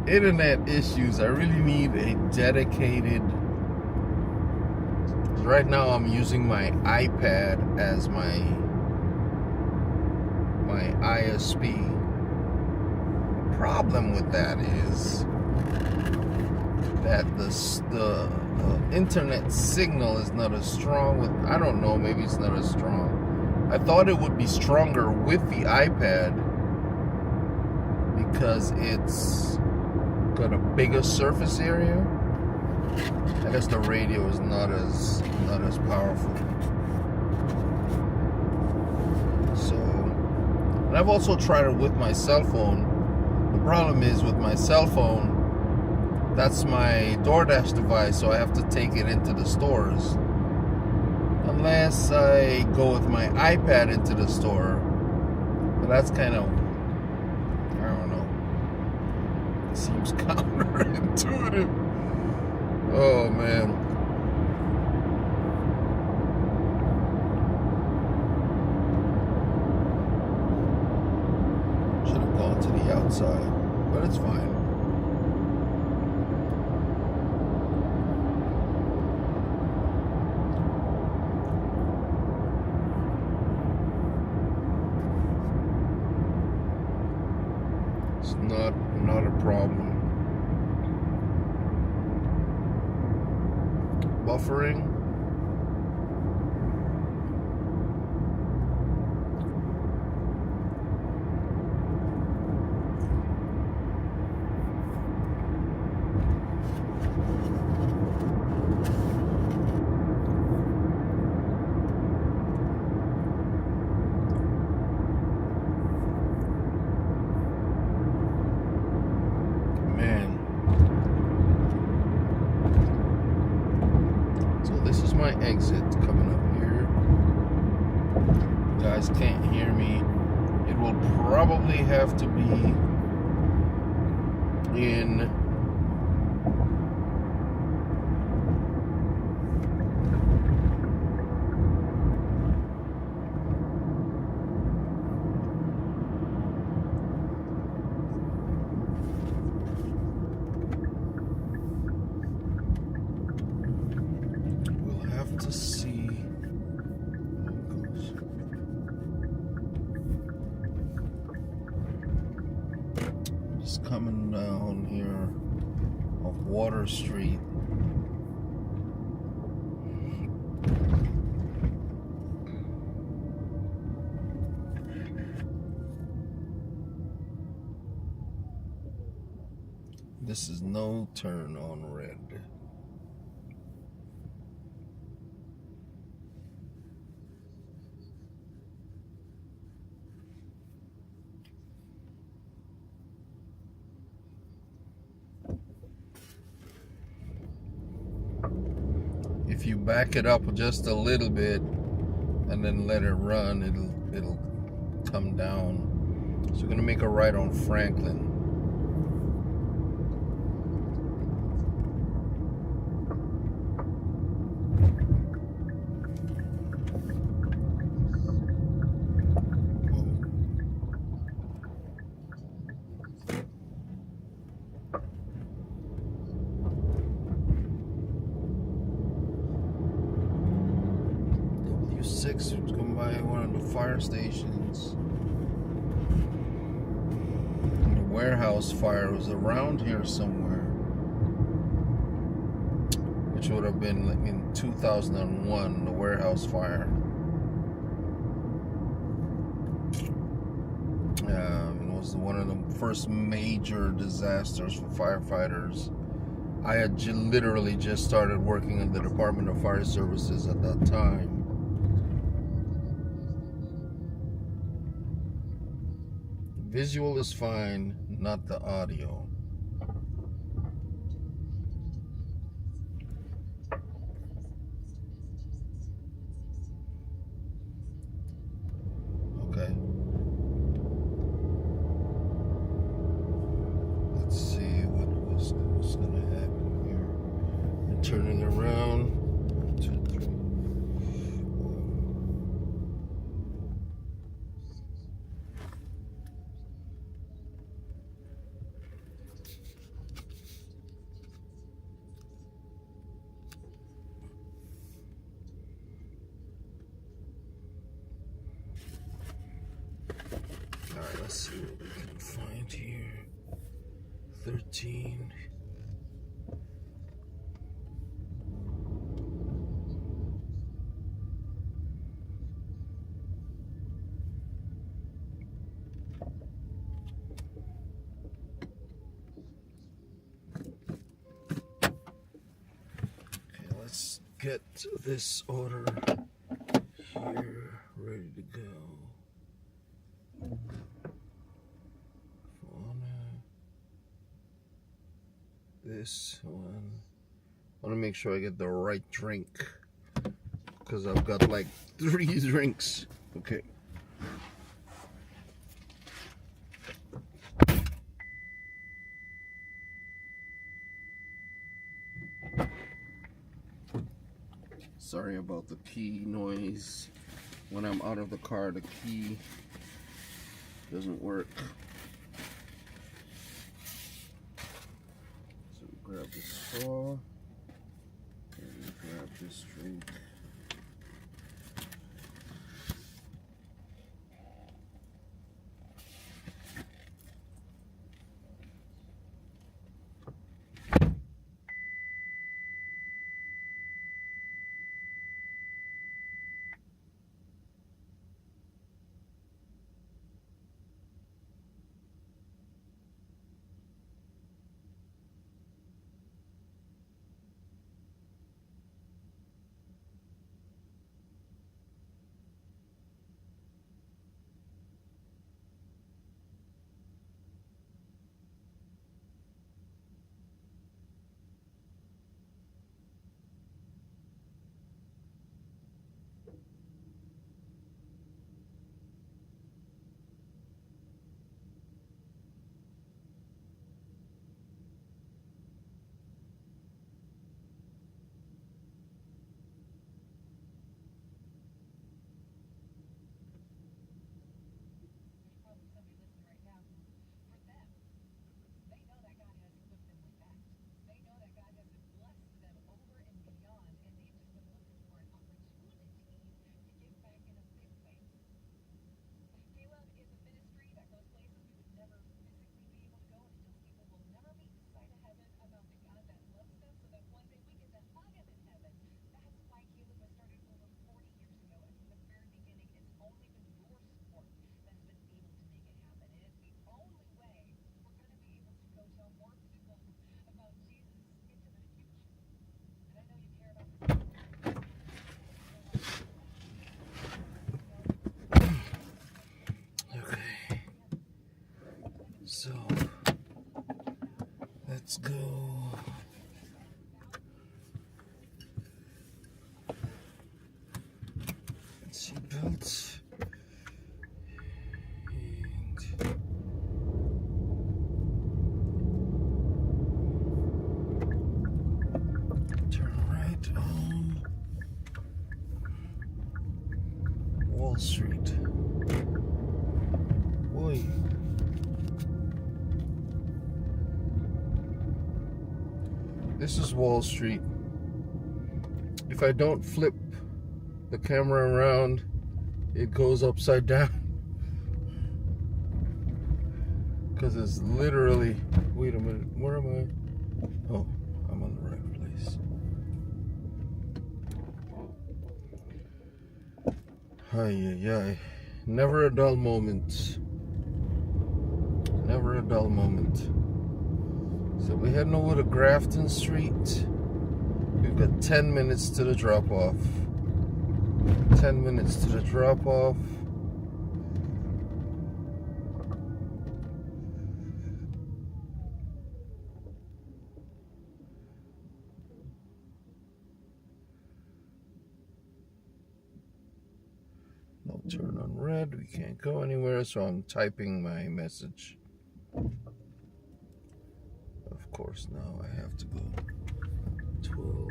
Internet issues. I really need a dedicated. Right now I'm using my iPad as my ISP. The problem with that is that the internet signal is not as strong with, I don't know, maybe it's not as strong. I thought it would be stronger with the iPad because it's got a bigger surface area. I guess the radio is not as powerful. So, and I've also tried it with my cell phone. The problem is with my cell phone, that's my Doordash device, so I have to take it into the stores. Unless I go with my iPad into the store. But that's kind of, I don't know. It seems counterintuitive. Oh man. Should have gone to the outside, but it's fine. It's not a problem. Buffering. this is my exit coming up here. You guys can't hear me. It will probably have to be in to see how it goes. Just coming down here off Water Street. This is no turn on red. If you back it up just a little bit and then let it run, it'll come down. So we're gonna make a right on Franklin. W6 was going by one of the fire stations. And the warehouse fire was around here somewhere, which would have been like in 2001, the warehouse fire. It was one of the first major disasters for firefighters. I had literally just started working in the Department of Fire Services at that time. Visual is fine, not the audio. Okay. Let's see what's going to happen here. And turning around. 1, 2, 3. Alright, let's see what we can find here. 13. Okay, let's get this order here ready to go. This one, I want to make sure I get the right drink because I've got like 3 drinks. Okay. Sorry about the key noise. When I'm out of the car, the key doesn't work. So grab the straw and grab this drink. So let's go. Seatbelts. And turn right on Wall Street. Boy. This is Wall Street. If I don't flip the camera around, it goes upside down. Because it's literally, wait a minute, where am I? Oh, I'm on the right place. Ay. Never a dull moment. Never a dull moment. So we're heading over to Grafton Street. We've got 10 minutes to the drop off. 10 minutes to the drop off. No turn on red. We can't go anywhere, so I'm typing my message. Of course, now I have to go 12.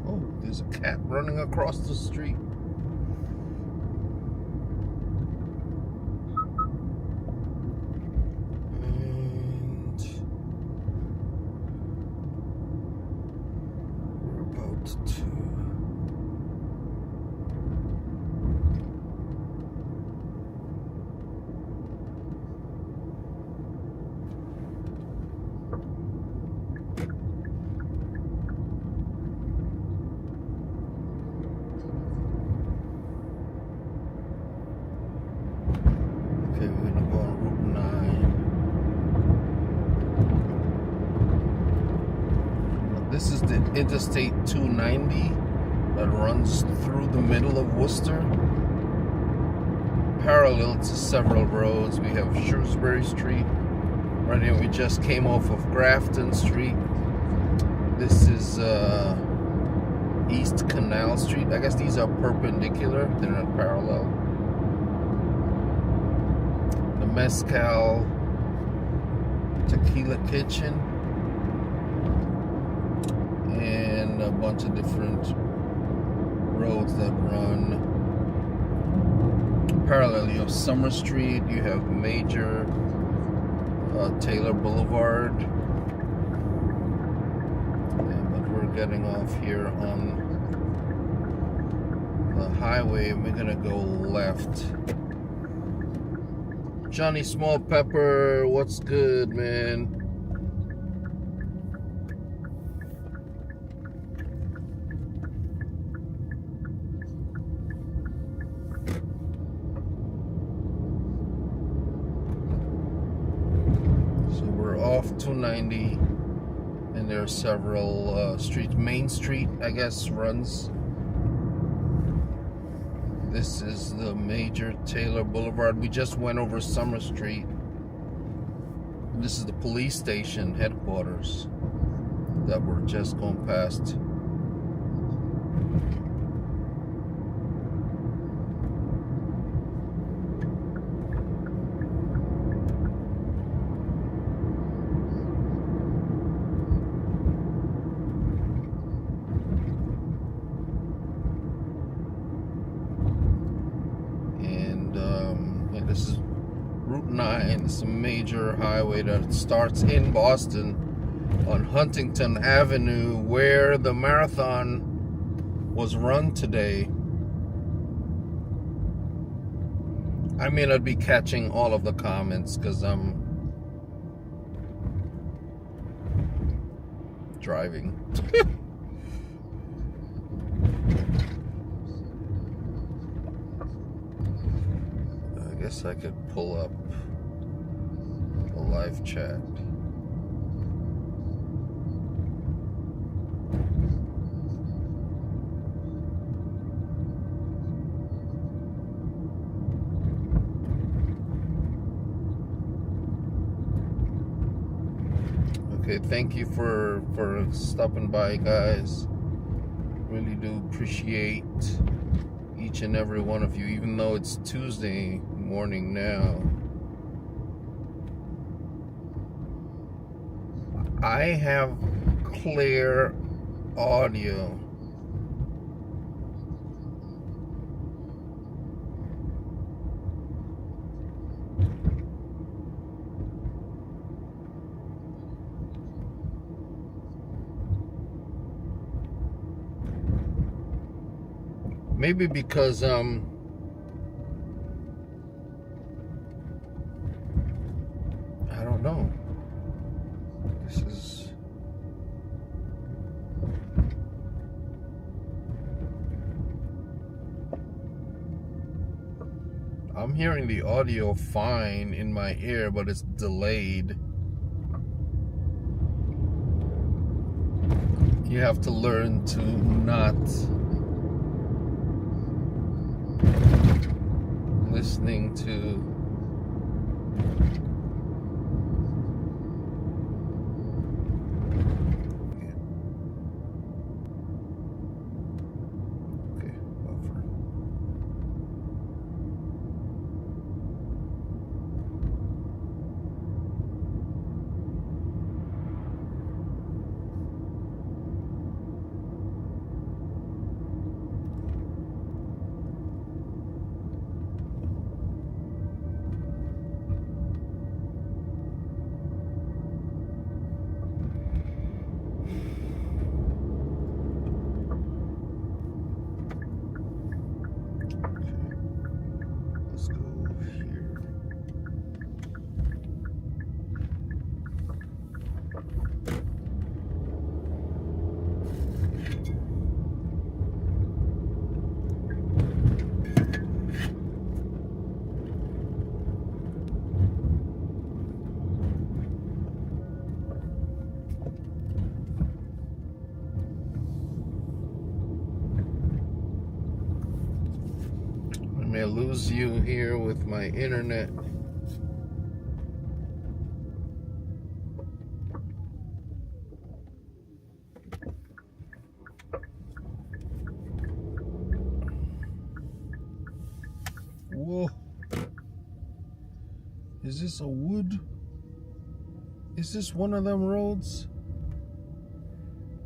Oh, there's a cat running across the street. This is the Interstate 290 that runs through the middle of Worcester. Parallel to several roads. We have Shrewsbury Street. Right here we just came off of Grafton Street. This is East Canal Street. I guess these are perpendicular. They're not parallel. The Mezcal Tequila Kitchen. And a bunch of different roads that run parallel. You have Summer Street, you have Major, Taylor Boulevard, but we're getting off here on the highway and we're gonna go left. Johnny Small Pepper, what's good, man? Off 290, and there are several streets. Main Street, I guess, runs. This is the Major Taylor Boulevard. We just went over Summer Street. This is the police station headquarters that we're just going past. This is Route 9. It's a major highway that starts in Boston on Huntington Avenue, where the marathon was run today. I may not be catching all of the comments because I'm driving. I guess I could pull up a live chat. Okay, thank you for stopping by, guys. Really do appreciate each and every one of you, even though it's Tuesday morning now. I have clear audio. Maybe because I don't know. This is I'm hearing the audio fine in my ear, but it's delayed. You have to learn to not listening to buffer. Let's go here. I may lose you here with my internet. Whoa. Is this a wood? Is this one of them roads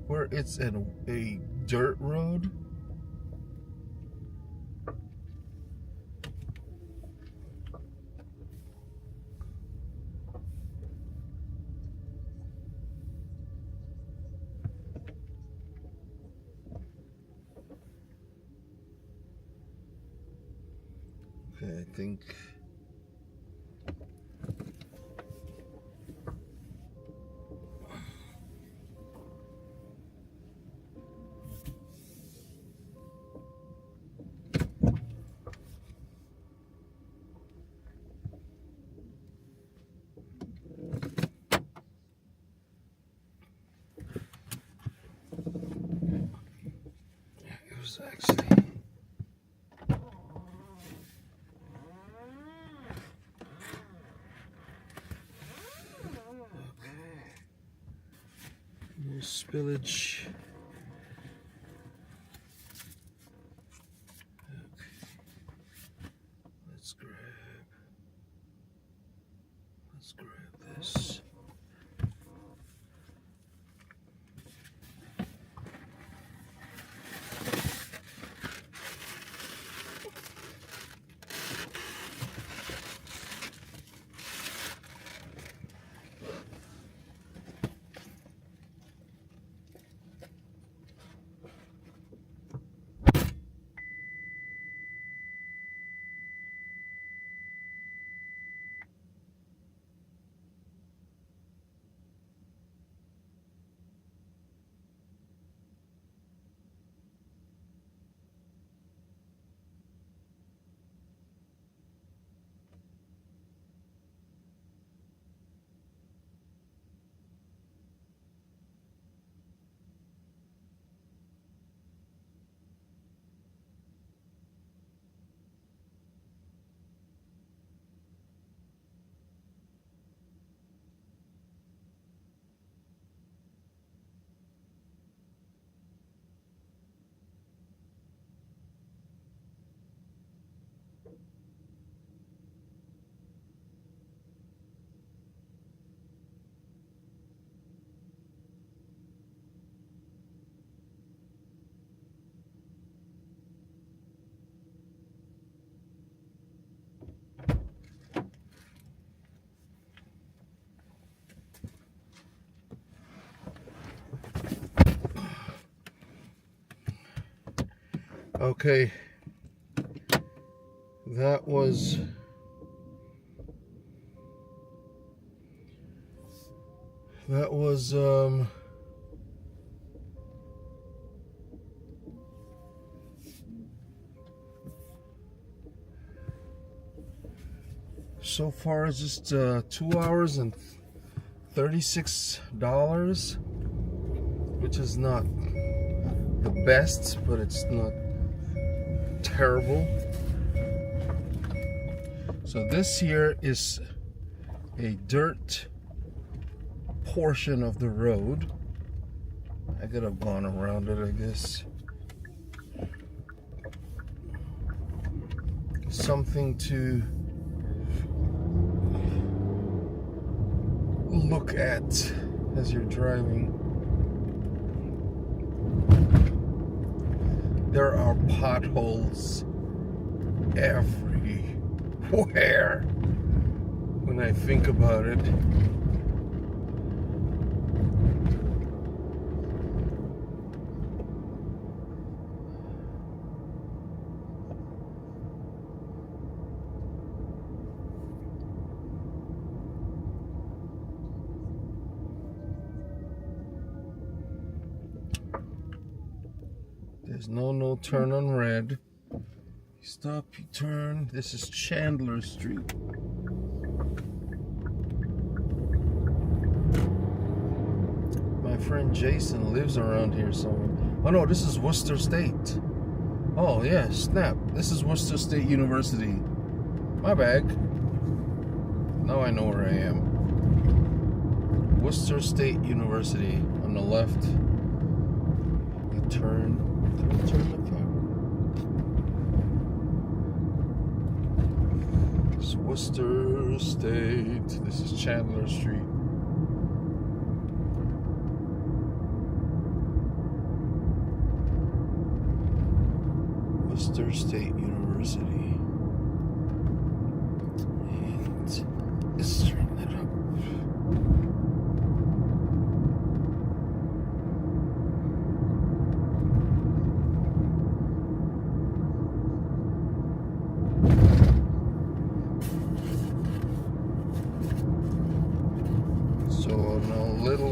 where it's a dirt road? Okay, I think it was actually more spillage. Okay. Let's grab this. Okay, that was so far it's just 2 hours and $36, which is not the best, but it's not terrible. So this here is a dirt portion of the road. I could have gone around it, I guess. Something to look at as you're driving. There are potholes everywhere when I think about it. There's no turn on red. You stop, you turn. This is Chandler Street. My friend Jason lives around here somewhere. Oh no, this is Worcester State. Oh yeah, snap. This is Worcester State University. My bad. Now I know where I am. Worcester State University on the left. You turn. Turn the car. It's Worcester State. This is Chandler Street. Worcester State University. And let's straighten it up.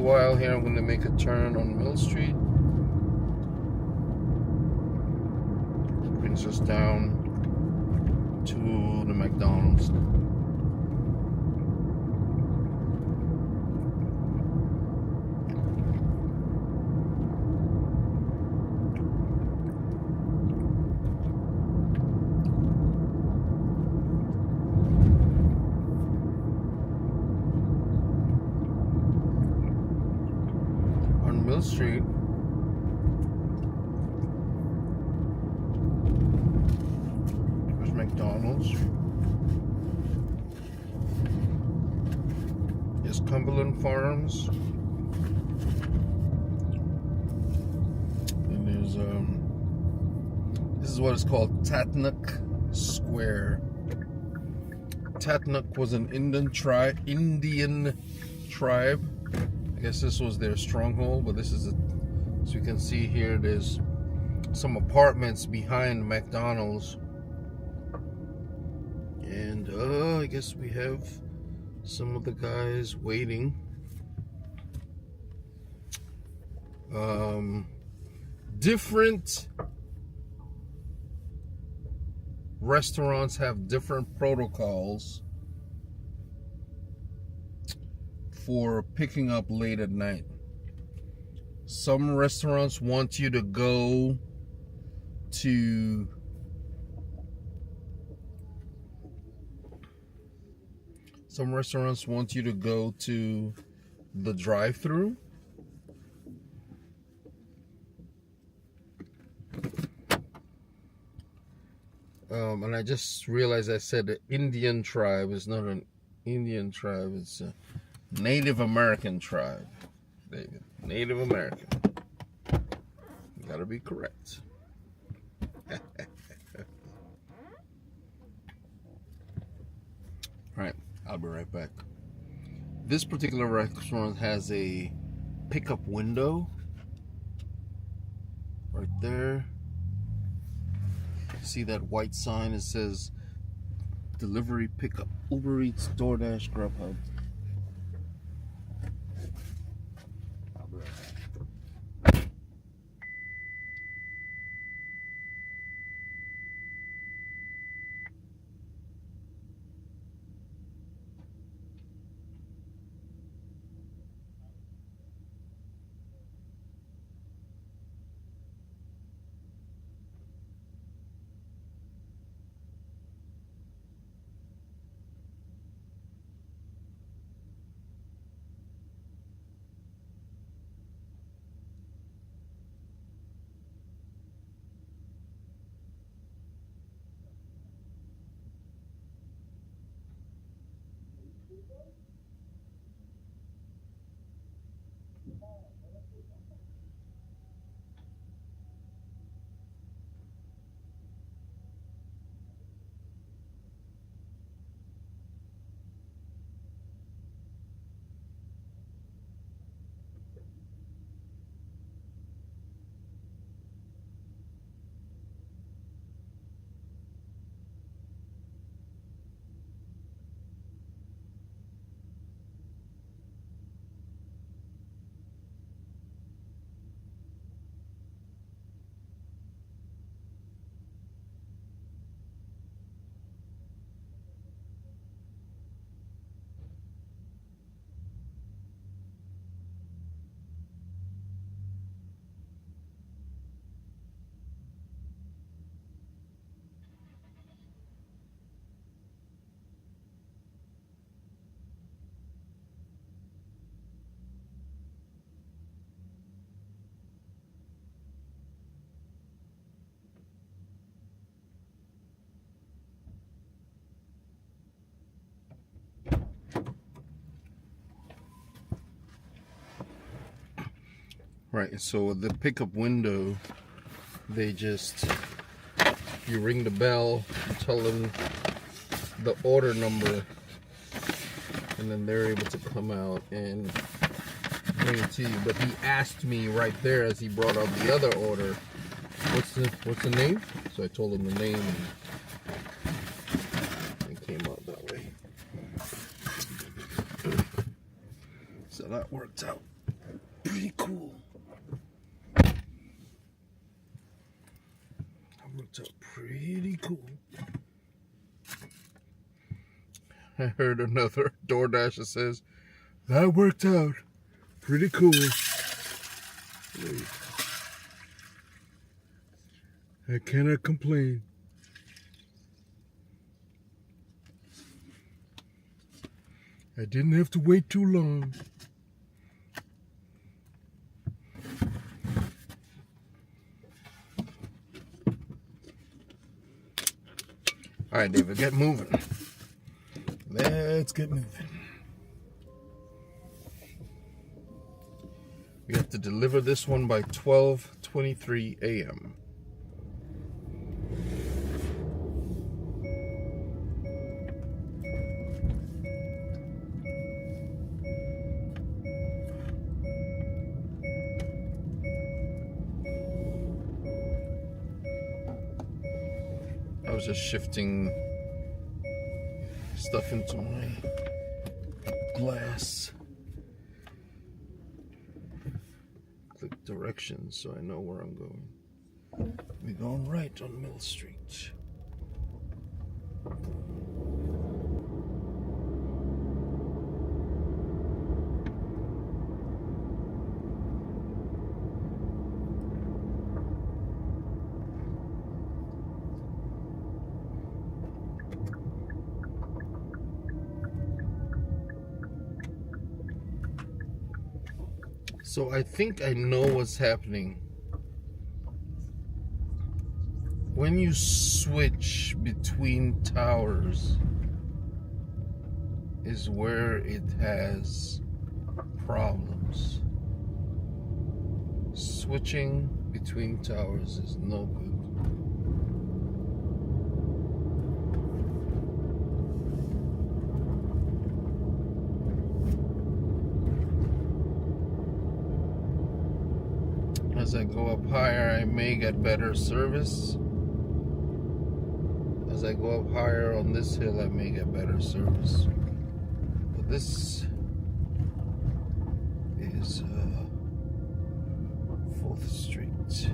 While here, I'm going to make a turn on Mill Street. Brings us down to the McDonald's. Mill Street. There's McDonald's. There's Cumberland Farms. And there's this is what is called Tatnuk Square. Tatnuk was an Indian tribe. I guess this was their stronghold, but this is as you can see here, there's some apartments behind McDonald's. And I guess we have some of the guys waiting. Different restaurants have different protocols for picking up late at night. Some restaurants want you to go to the drive-thru. And I just realized I said the Indian tribe is not an Indian tribe, it's a Native American tribe. David, Native American. You gotta be correct. Alright, I'll be right back. This particular restaurant has a pickup window right there. See that white sign? It says delivery pickup, Uber Eats, DoorDash, Grubhub. I'll be right back. Right, so the pickup window, they just, you ring the bell, you tell them the order number, and then they're able to come out and bring it to you. But he asked me right there as he brought out the other order, what's the name? So I told him the name, and it came out that way. So that worked out pretty cool. Worked out pretty cool. I heard another DoorDash that says, that worked out pretty cool. Wait. I cannot complain. I didn't have to wait too long. All right, David, get moving. Let's get moving. We have to deliver this one by 12:23 a.m. I was just shifting stuff into my glass. Click directions so I know where I'm going. We're going right on Mill Street. So I think I know what's happening when you switch between towers is where it has problems. Switching between towers is no good. As I go up higher, I may get better service. As I go up higher on this hill, I may get better service. But this is 4th Street.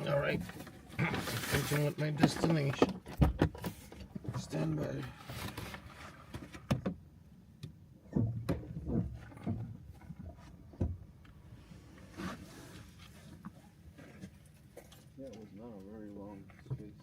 All right, approaching at my destination. Stand by. That was not a very long space.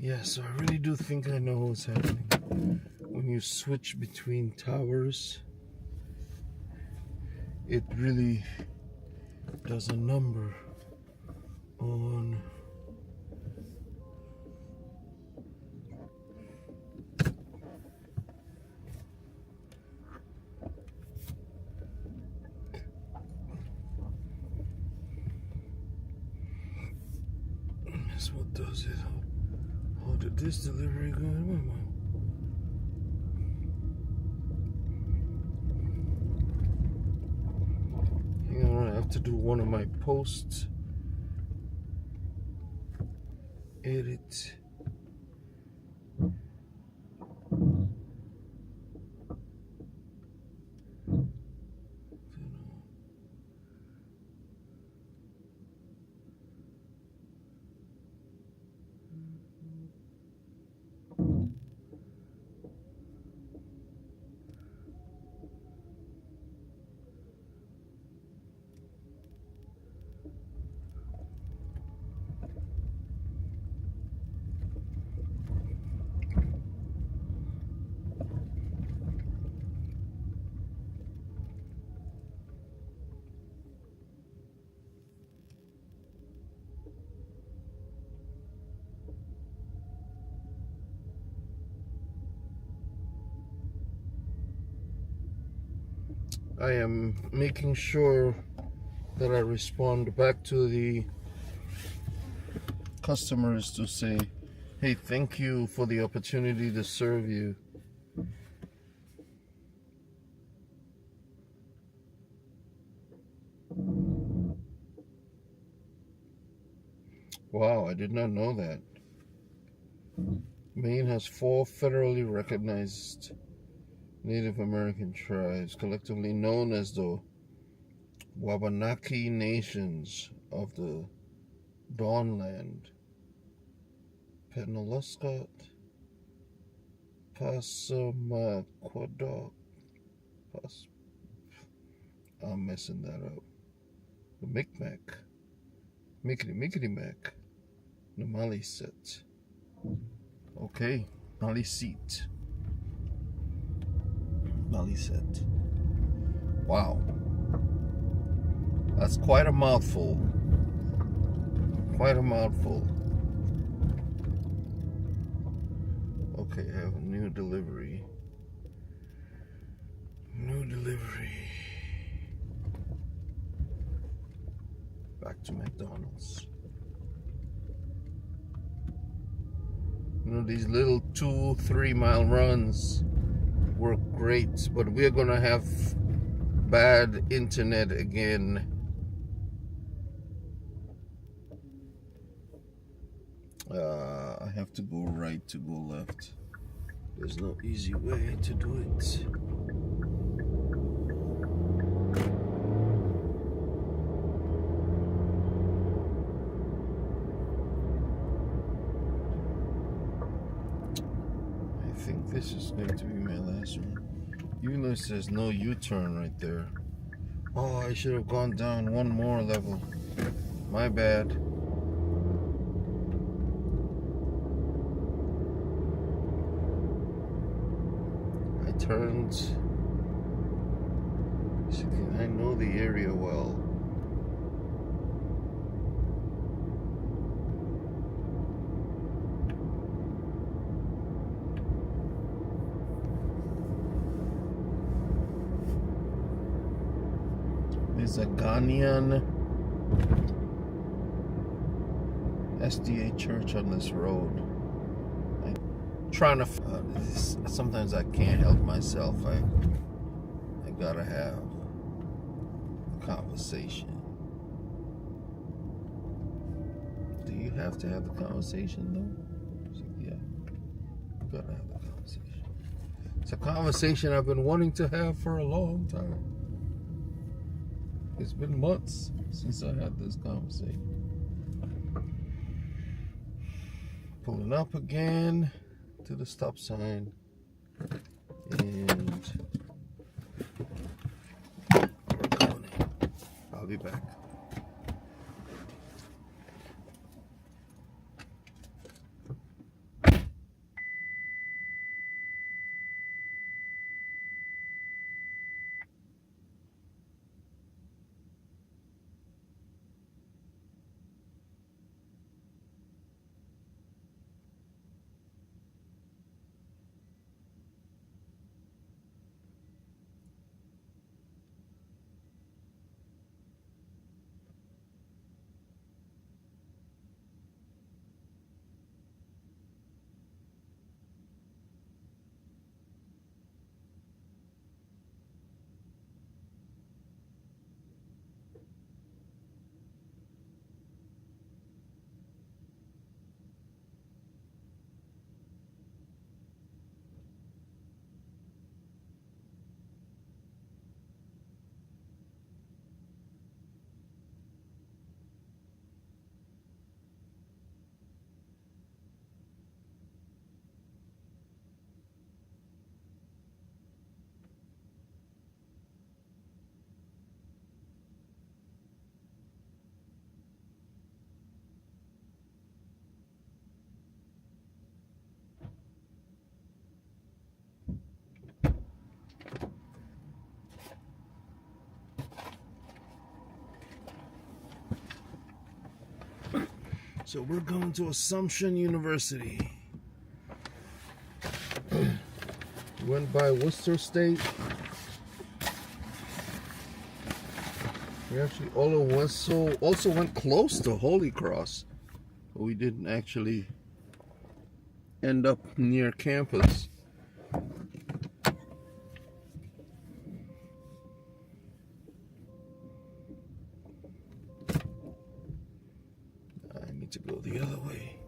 Yeah, so I really do think I know what's happening. When you switch between towers, it really does a number on that's what does it. How did this delivery go? Hang on, I have to do one of my posts. Edit. I am making sure that I respond back to the customers to say, hey, thank you for the opportunity to serve you. Wow, I did not know that. Maine has 4 federally recognized Native American tribes, collectively known as the Wabanaki Nations of the Dawnland. Penobscot, Passamaquoddy. I'm messing that up. The Micmac, Mickety-Mac, the Maliset. Okay, Maliset. Maliset. Wow. That's quite a mouthful. Quite a mouthful. Okay, I have a new delivery. New delivery. Back to McDonald's. You know, these little 2-3 mile runs work great, but we're gonna have bad internet again. I have to go right to go left. There's no easy way to do it. I think this is going to be my last one. Even though it says no U-turn right there. Oh, I should have gone down one more level. My bad. I turned. I know the area well. There's a Ghanaian SDA church on this road. I'm trying to. Sometimes I can't help myself. I gotta have a conversation. Do you have to have the conversation though? Yeah, you gotta have the conversation. It's a conversation I've been wanting to have for a long time. It's been months since I had this conversation. Pulling up again to the stop sign, and we're going in. I'll be back. So we're going to Assumption University. Went by Worcester State. We actually also went close to Holy Cross, but we didn't actually end up near campus. I need to go the other way.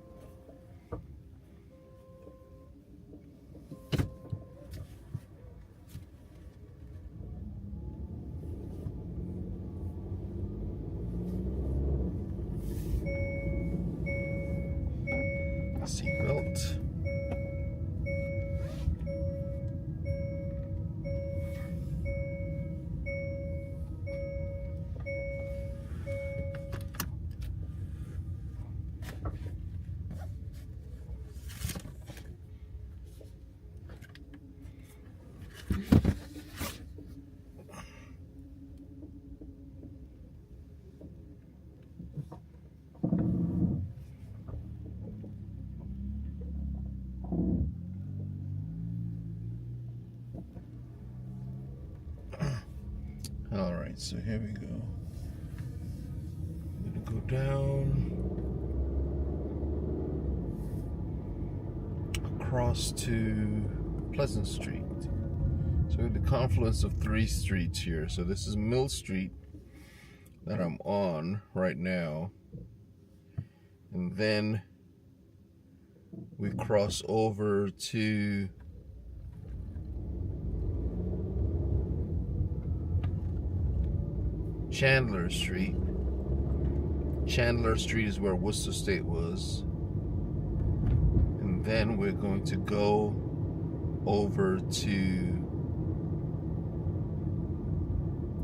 Seatbelt. All right, so here we go. down across to Pleasant Street. So we have the confluence of 3 streets here. So this is Mill Street that I'm on right now. And then we cross over to Chandler Street. Chandler Street is where Worcester State was. And then we're going to go over to,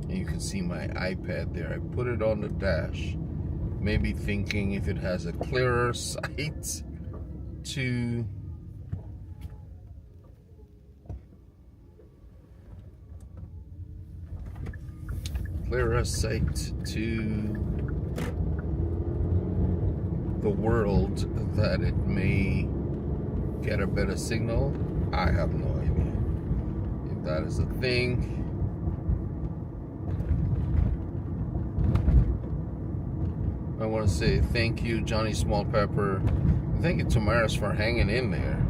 and you can see my iPad there. I put it on the dash, maybe thinking if it has a clearer sight to the world, that it may get a better signal. I have no idea if that is a thing. I want to say thank you, Johnny Small Pepper. Thank you, Tamaris, for hanging in there.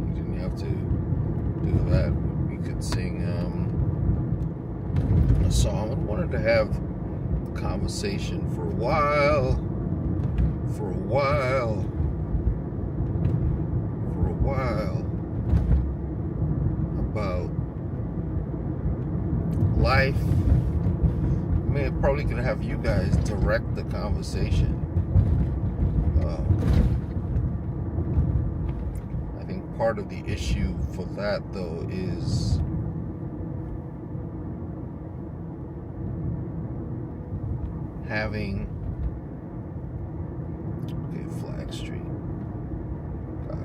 You didn't have to do that. We could sing a song. I wanted to have a conversation for a while about life. I mean, I'm probably gonna have you guys direct the conversation. I think part of the issue for that, though, is having Flag Street. Got it.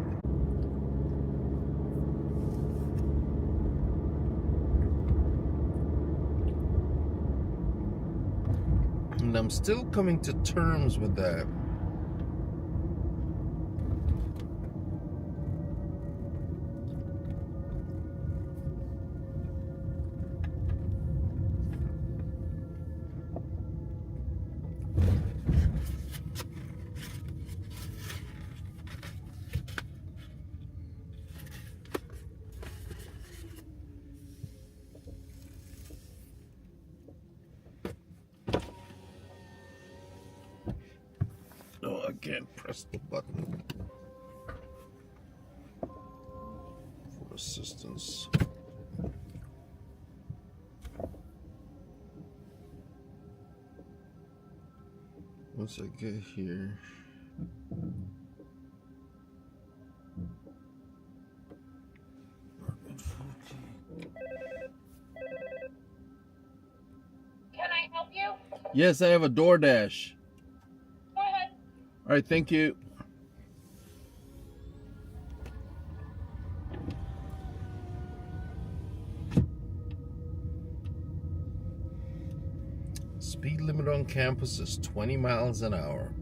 And I'm still coming to terms with that. No, I can't press the button for assistance. Once I get here, Can I help you? yes, I have a Doordash. Go ahead. All right, thank you. Speed limit on campus is 20 miles an hour.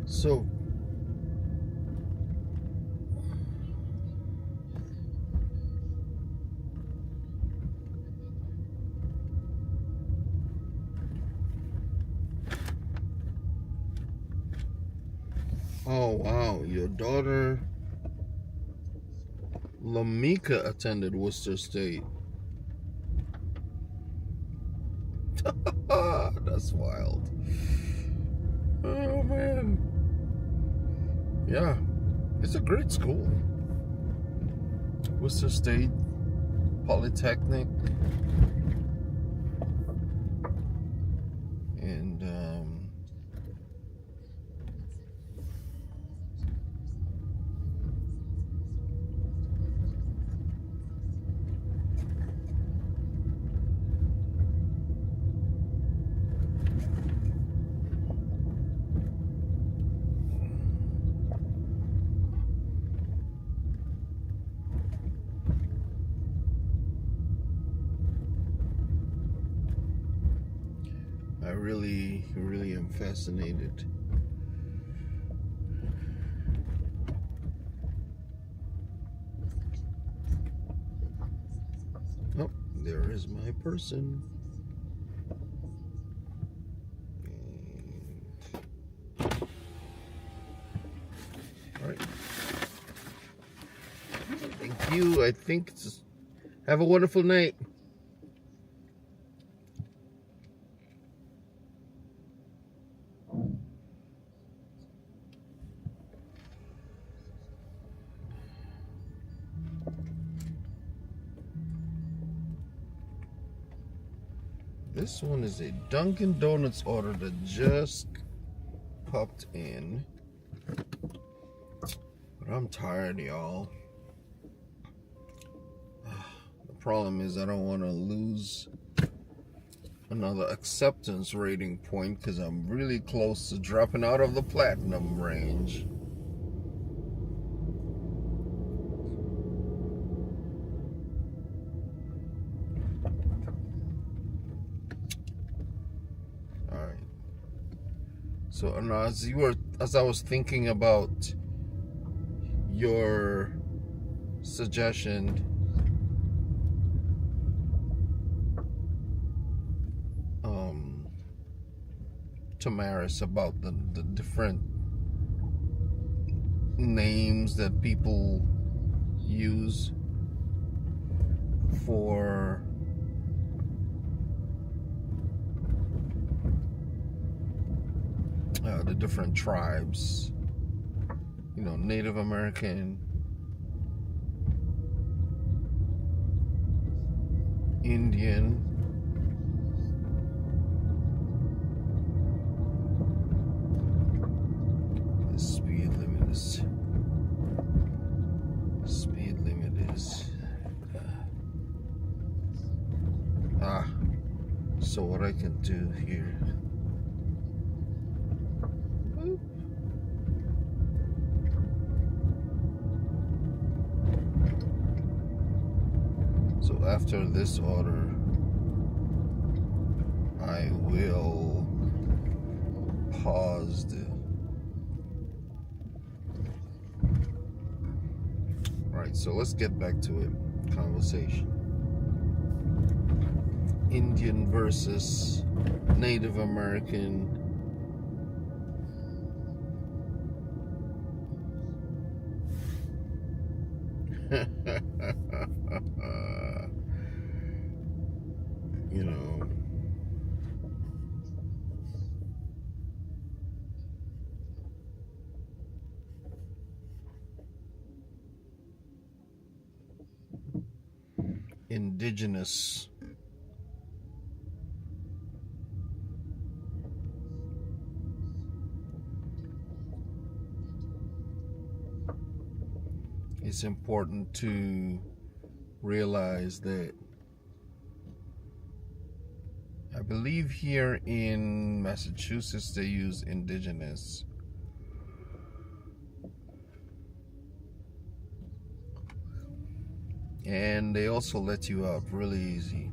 So, oh wow, your daughter Lamika attended Worcester State. That's wild. Oh man. Yeah, it's a great school. Worcester State Polytechnic. I really am fascinated. Oh, there is my person. All right. Thank you. I think it's, have a wonderful night. This one is a Dunkin' Donuts order that just popped in. But I'm tired, y'all. The problem is I don't want to lose another acceptance rating point because I'm really close to dropping out of the platinum range. So, and as I was thinking about your suggestion, Tamaris, about the different names that people use for the different tribes, you know, Native American, Indian, the speed limit is so what I can do here, so after this order I will pause the right, so let's get back to it. Conversation. Indian versus Native American. You know, indigenous. It's important to realize that I believe here in Massachusetts they use indigenous. And they also let you out really easy.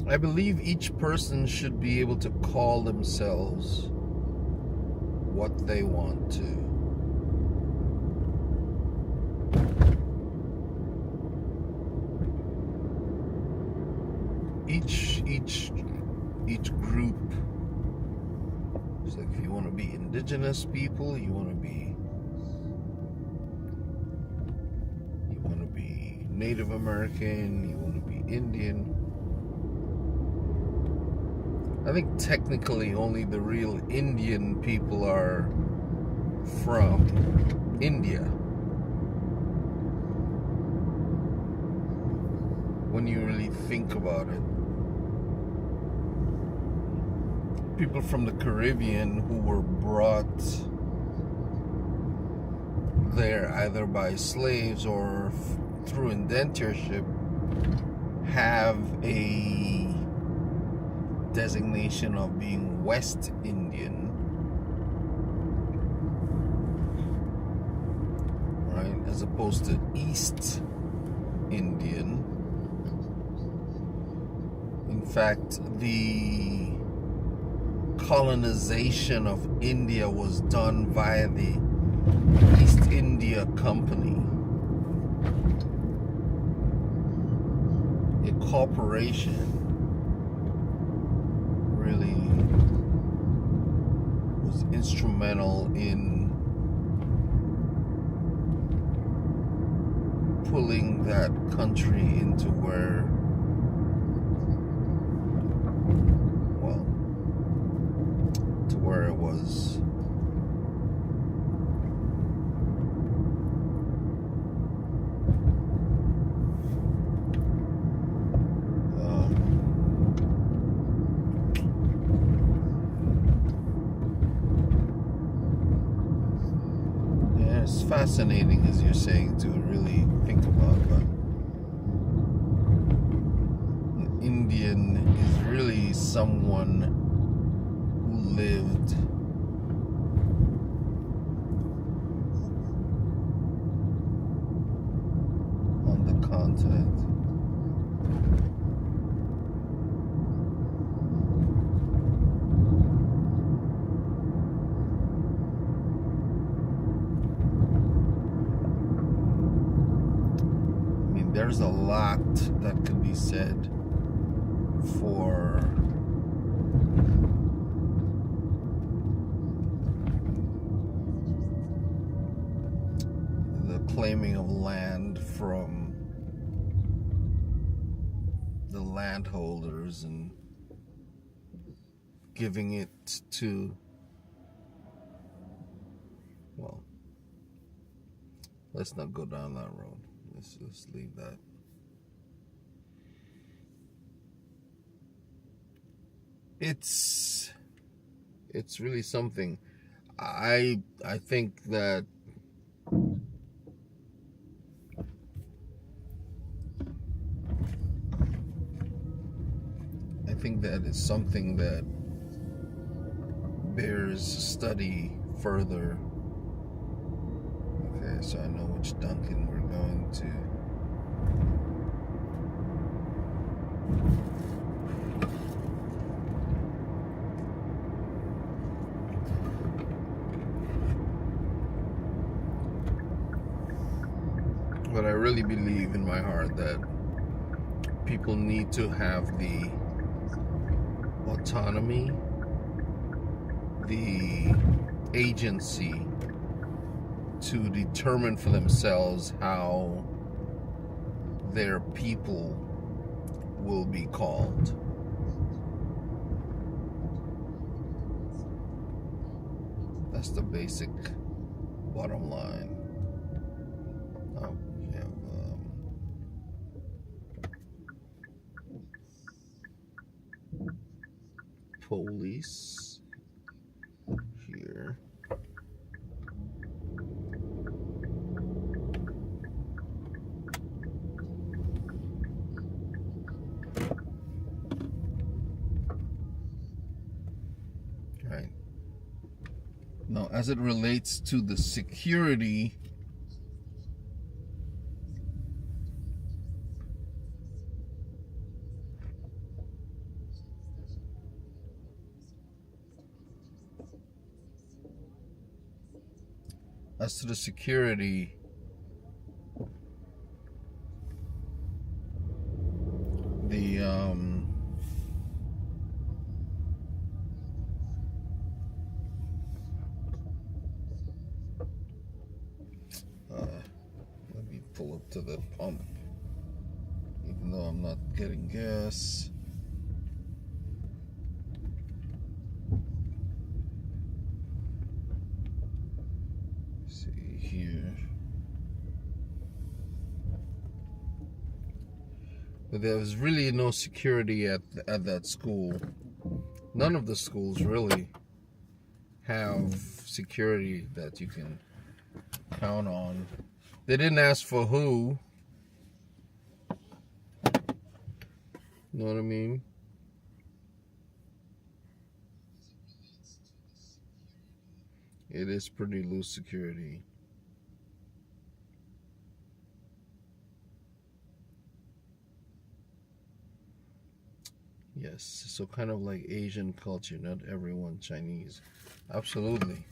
I believe each person should be able to call themselves what they want to. Each group. It's like if you want to be indigenous people, you want to be Native American, you want to be Indian. I think technically only the real Indian people are from India. When you really think about it. People from the Caribbean who were brought there either by slaves or through indentureship have a designation of being West Indian, right, as opposed to East Indian. In fact, the colonization of India was done via the East India Company, a corporation really was instrumental in pulling that country into where, well, to where it was. It's fascinating, as you're saying, to really think about, but an Indian is really someone who lived on the continent. There's a lot that could be said for the claiming of land from the landholders and giving it to, well, let's not go down that road. Let's just leave that. It's really something. I think that it's something that bears study further. Okay, so I know which Duncan we're going to. But I really believe in my heart that people need to have the autonomy, the agency to determine for themselves how their people will be called. That's the basic bottom line. Oh, we have police here. Right. Now, as it relates to the security, let me pull up to the pump, even though I'm not getting gas. See here. But there was really no security at that school. None of the schools really have security that you can count on. They didn't ask for who. Know what I mean? It is pretty loose security. Yes, so kind of like Asian culture, not everyone Chinese. Absolutely.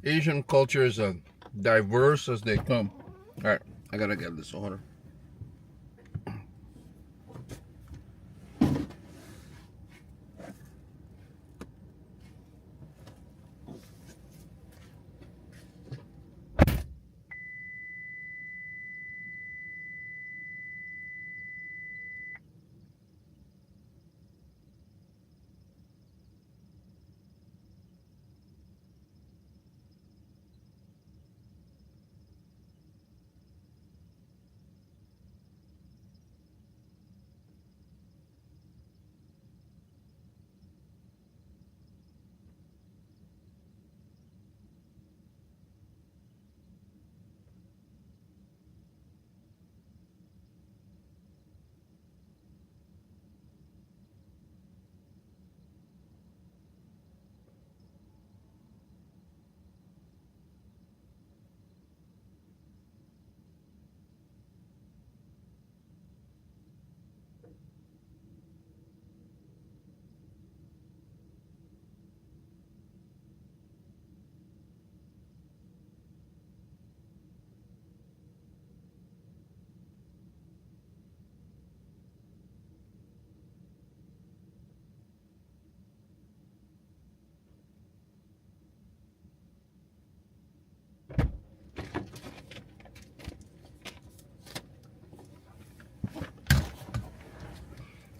Asian culture is as diverse as they come. All right, I gotta get this order.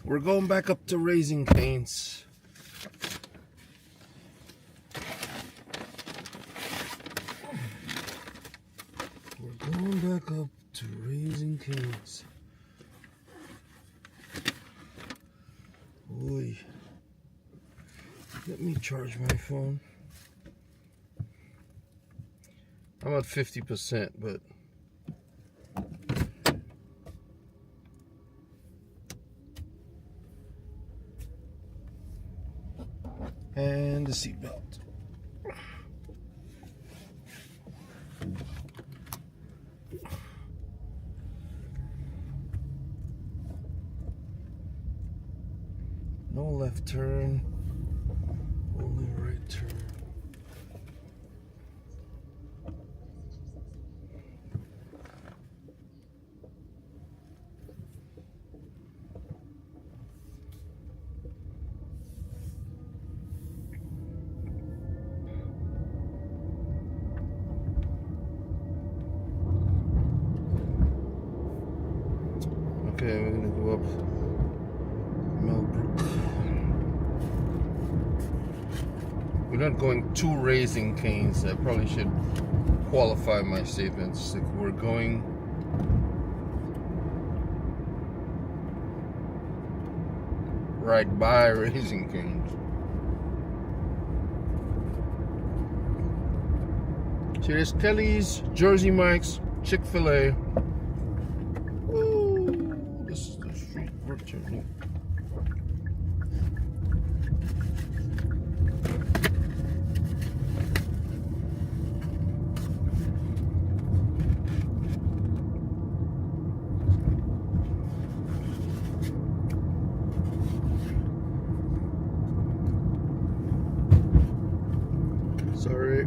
We're going back up to Raising Cane's. We're going back up to Raising Cane's. Oy. Let me charge my phone. I'm at 50%, but and the seatbelt. No left turn, only right turn. Okay, we're gonna go up Melbrook. We're not going to Raising Cane's. I probably should qualify my statements. Like we're going right by Raising Cane's. So there's Kelly's, Jersey Mike's, Chick-fil-A. This is the street we're turning. Sorry.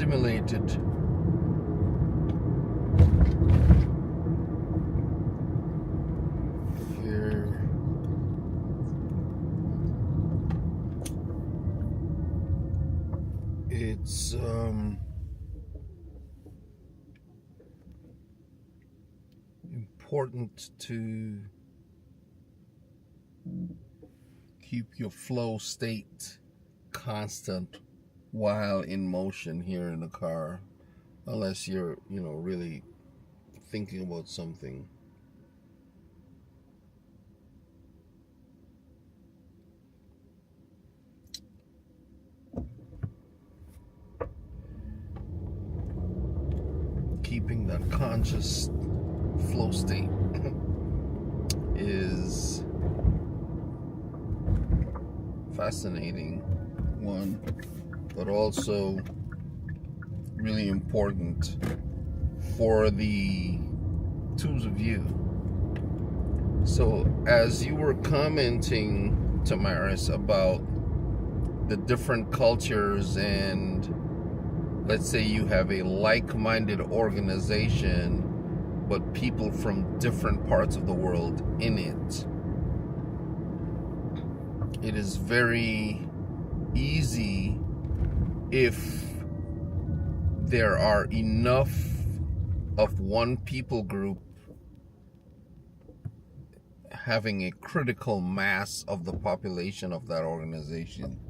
stimulated. Here. It's important to keep your flow state constant while in motion here in the car, unless you're, really thinking about something. Keeping that conscious flow state is fascinating one, but also really important for the twos of you. So as you were commenting, Tamaris, about the different cultures, and let's say you have a like-minded organization but people from different parts of the world in it, it is very easy, if there are enough of one people group having a critical mass of the population of that organization,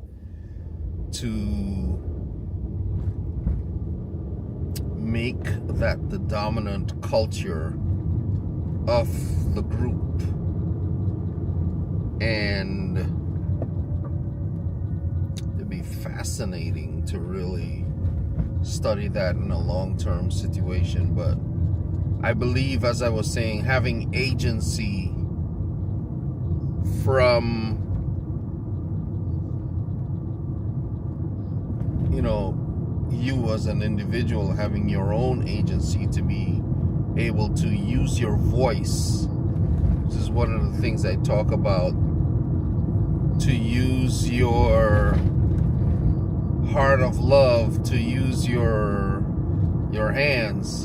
to make that the dominant culture of the group. And it'd be fascinating to really study that in a long-term situation. But I believe, as I was saying, having agency from, you as an individual, having your own agency to be able to use your voice. This is one of the things I talk about, to use your heart of love, to use your hands.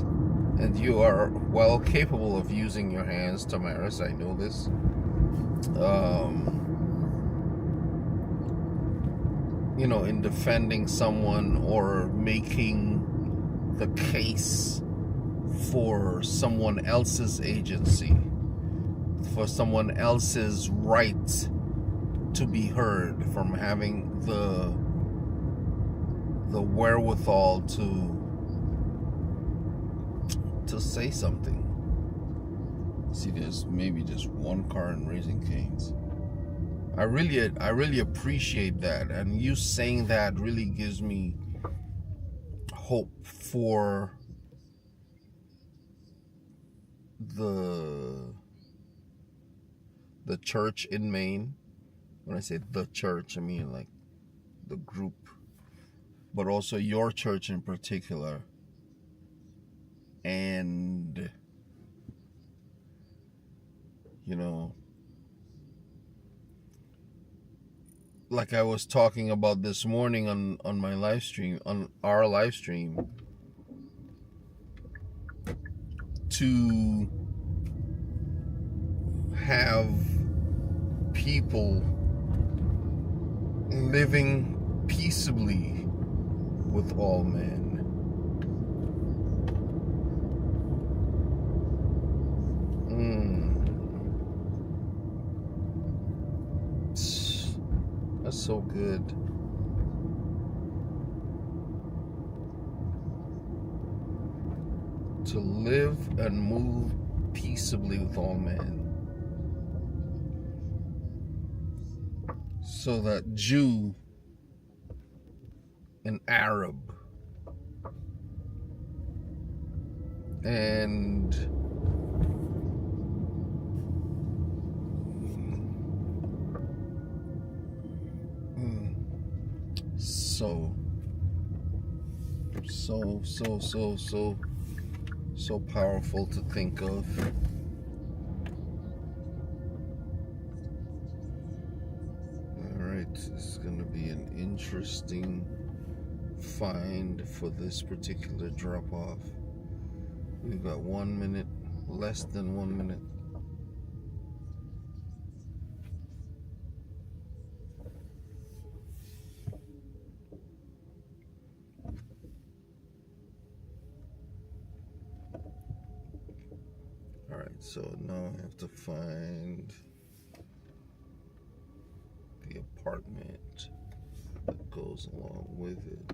And you are well capable of using your hands, Tamaris, I know this. In defending someone or making the case for someone else's agency, for someone else's right to be heard, from having the wherewithal to say something. See, there's maybe just one car in Raising Cane's. I really appreciate that, and you saying that really gives me hope for the church in Maine. When I say the church, I mean like the group, but also your church in particular. And like I was talking about this morning on my live stream, on our live stream, to have people living peaceably with all men. That's so good. To live and move peaceably with all men. So that Jew and Arab and so powerful to think of. All right, this is going to be an interesting find for this particular drop off. We've got 1 minute, less than 1 minute. Alright, so now I have to find the apartment that goes along with it.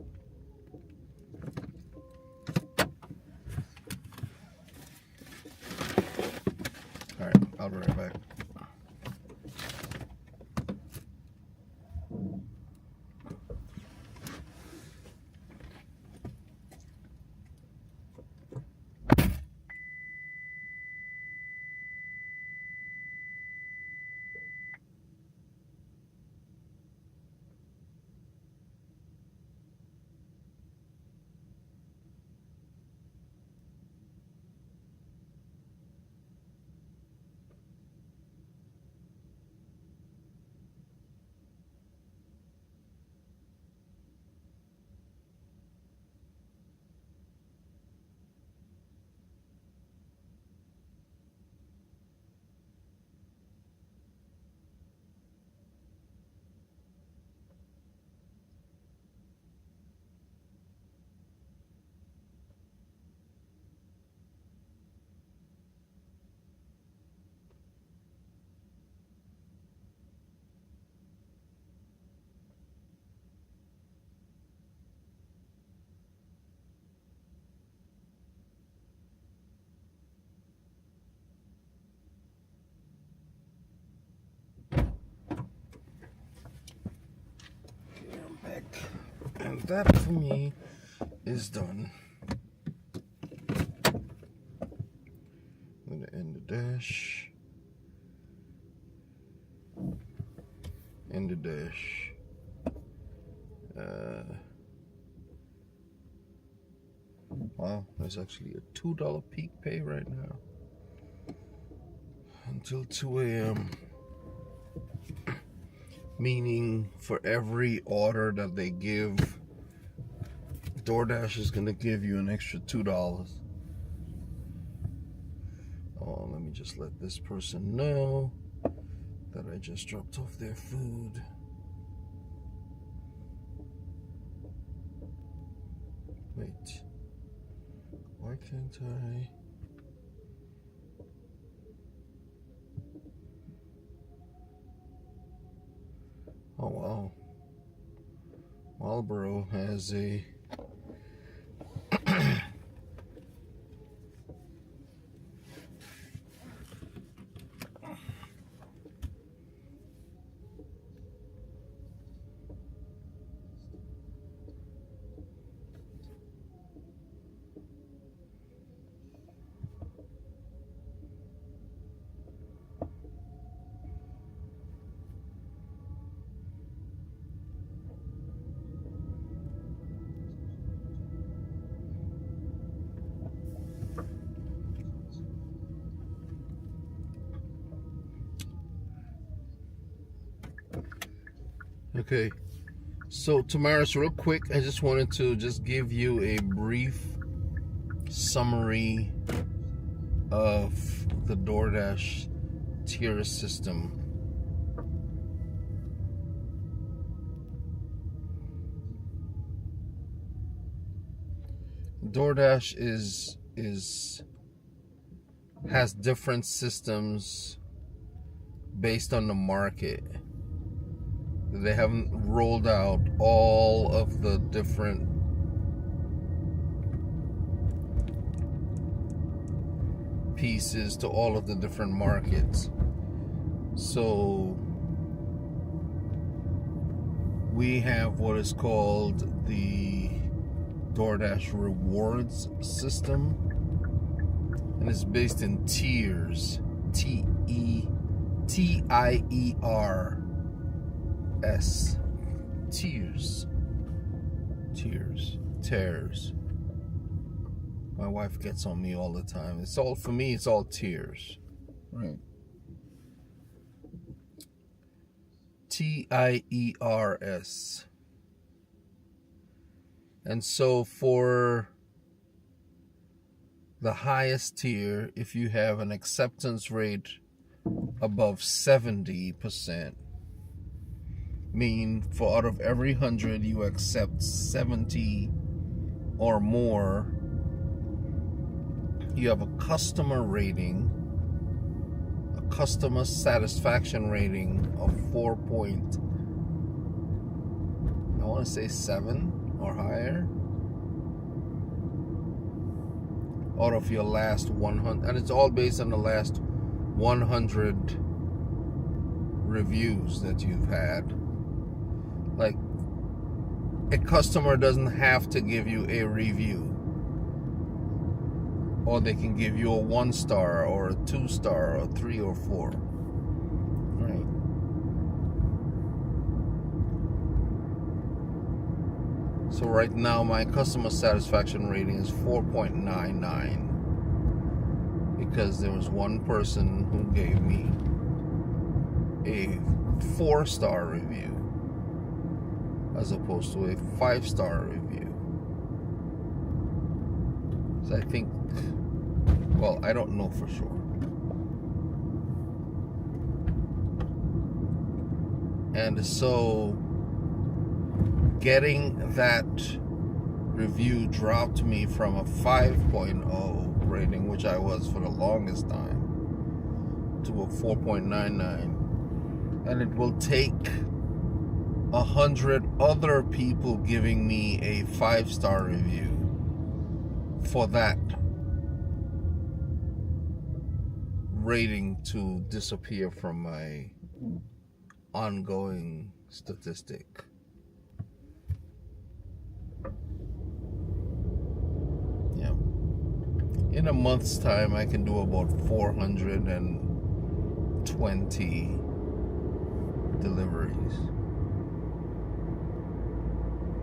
Alright, I'll be right back. And that for me is done. I'm gonna end the dash. End the dash. Wow, there's actually a $2 peak pay right now. Until 2 a.m. Meaning for every order that they give, DoorDash is gonna give you an extra $2. Oh, let me just let this person know that I just dropped off their food. Wait, why can't I? Oh wow, Marlboro has a okay. So Tamaris, real quick, I just wanted to just give you a brief summary of the DoorDash tier system. DoorDash has different systems based on the market. They haven't rolled out all of the different pieces to all of the different markets. So we have what is called the DoorDash rewards system, and it's based in tiers. Tiers. Tiers. My wife gets on me all the time. It's all, for me, it's all tiers. Right. TIERS. And so for the highest tier, if you have an acceptance rate above 70%, mean for out of every 100 you accept 70 or more, you have a customer rating, a customer satisfaction rating of 7 or higher out of your last 100, and it's all based on the last 100 reviews that you've had. Like, a customer doesn't have to give you a review, or they can give you a 1 star or a 2 star or 3 or 4, right? So right now my customer satisfaction rating is 4.99 because there was one person who gave me a 4-star review as opposed to a 5-star review. So I think, well, I don't know for sure. And so getting that review dropped me from a 5.0 rating, which I was for the longest time, to a 4.99. And it will take 100 other people giving me a 5-star review for that rating to disappear from my ongoing statistic. Yeah. In a month's time, I can do about 420 deliveries.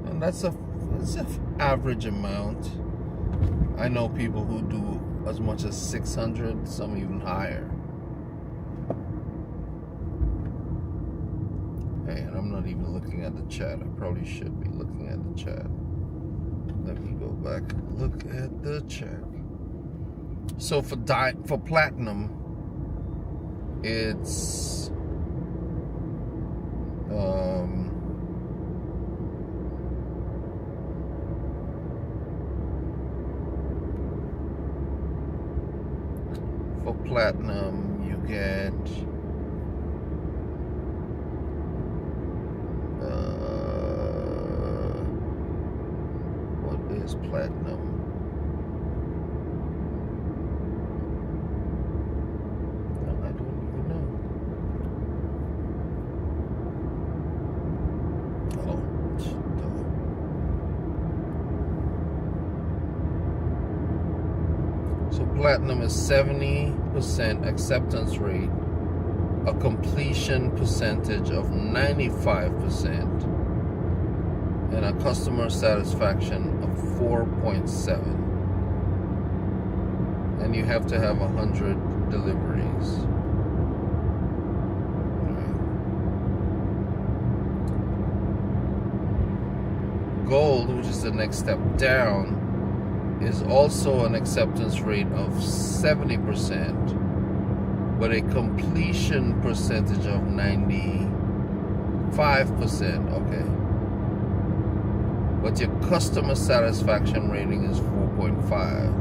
And that's an average amount. I know people who do as much as 600, some even higher. Hey, and I'm not even looking at the chat. I probably should be looking at the chat. Let me go back and look at the chat. So for platinum, it's for platinum you get what is platinum? No, I don't even know. Oh, so platinum is 70% acceptance rate, a completion percentage of 95%, and a customer satisfaction of 4.7. And you have to have 100 deliveries. Gold, which is the next step down, is also an acceptance rate of 70%, but a completion percentage of 95%. Okay. But your customer satisfaction rating is 4.5.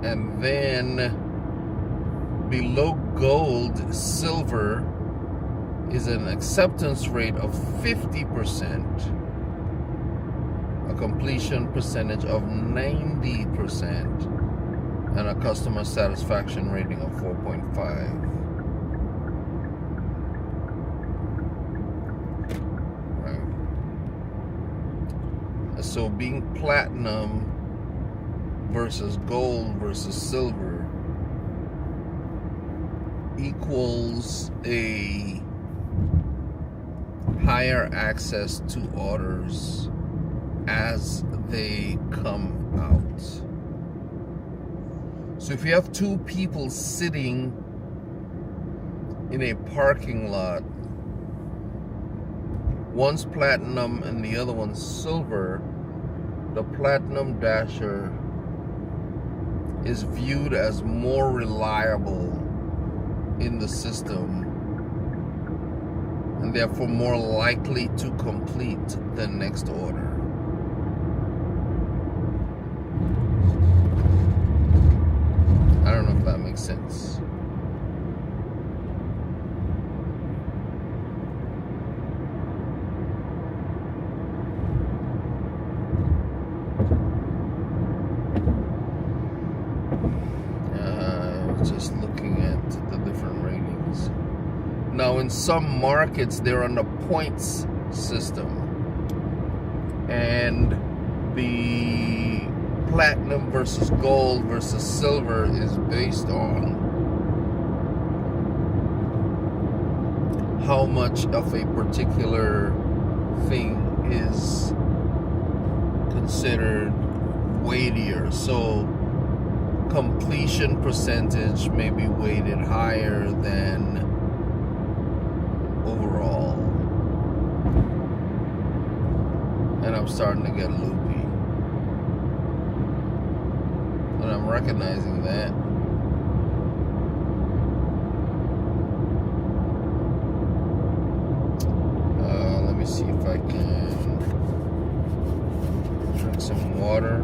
And then below gold, silver is an acceptance rate of 50%, a completion percentage of 90%, and a customer satisfaction rating of 4.5. Right. So being platinum versus gold versus silver equals a higher access to orders as they come out. So if you have two people sitting in a parking lot, one's platinum and the other one's silver, the platinum dasher is viewed as more reliable in the system and therefore more likely to complete the next order. I don't know if that makes sense. Just looking at the different ratings. Now, in some markets, they're on the points system, and the platinum versus gold versus silver is based on how much of a particular thing is considered weightier. So completion percentage may be weighted higher than overall. And I'm starting to get loopy. And I'm recognizing that. Let me see if I can drink some water.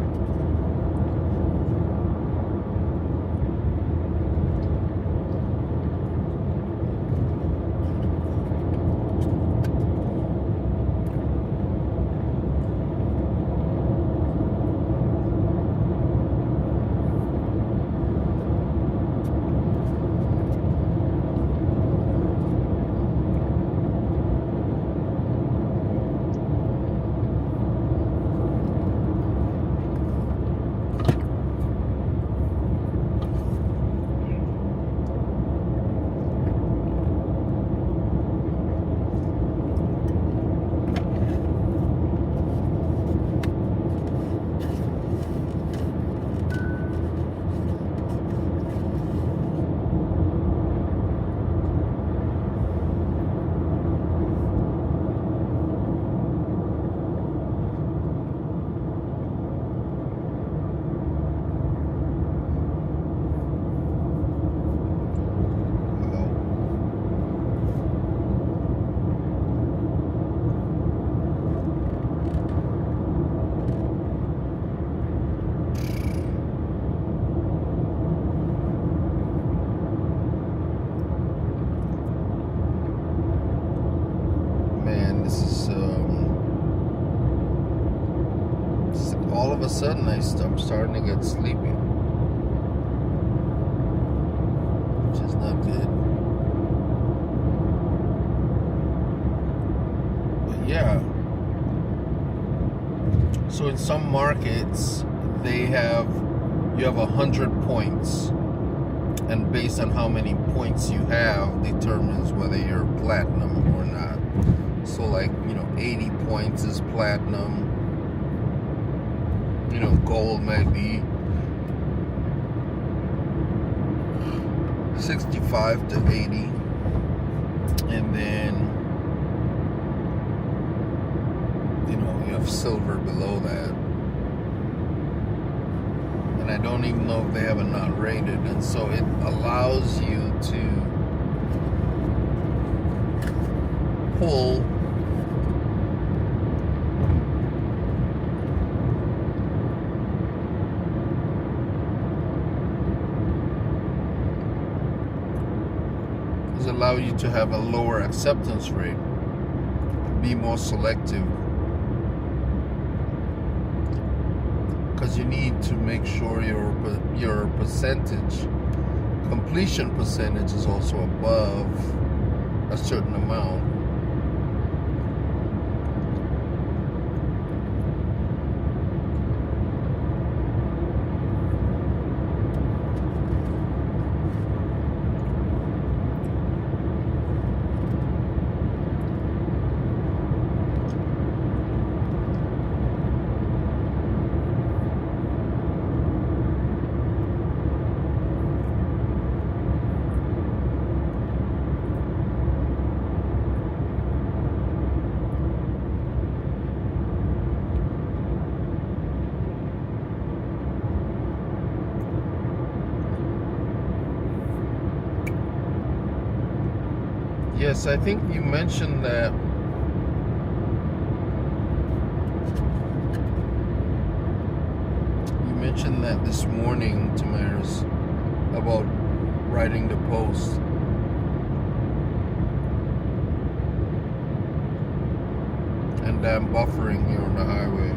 All of a sudden I'm starting to get sleepy, which is not good. But yeah, so in some markets you have 100 points, and based on how many points you have determines whether you're platinum or not. So 80 points is platinum. Gold might be 65 to 80, and then you have silver below that, and I don't even know if they have a not rated, and so it allows you to pull allow you to have a lower acceptance rate, be more selective, because you need to make sure your completion percentage is also above a certain amount. Yes, I think you mentioned that. You mentioned that this morning, Tamaris, about writing the post. And I'm buffering here on the highway.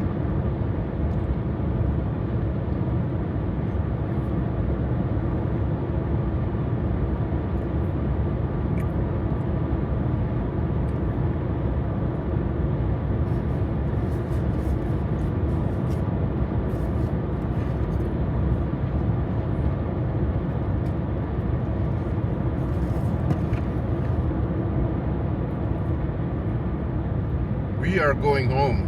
We are going home.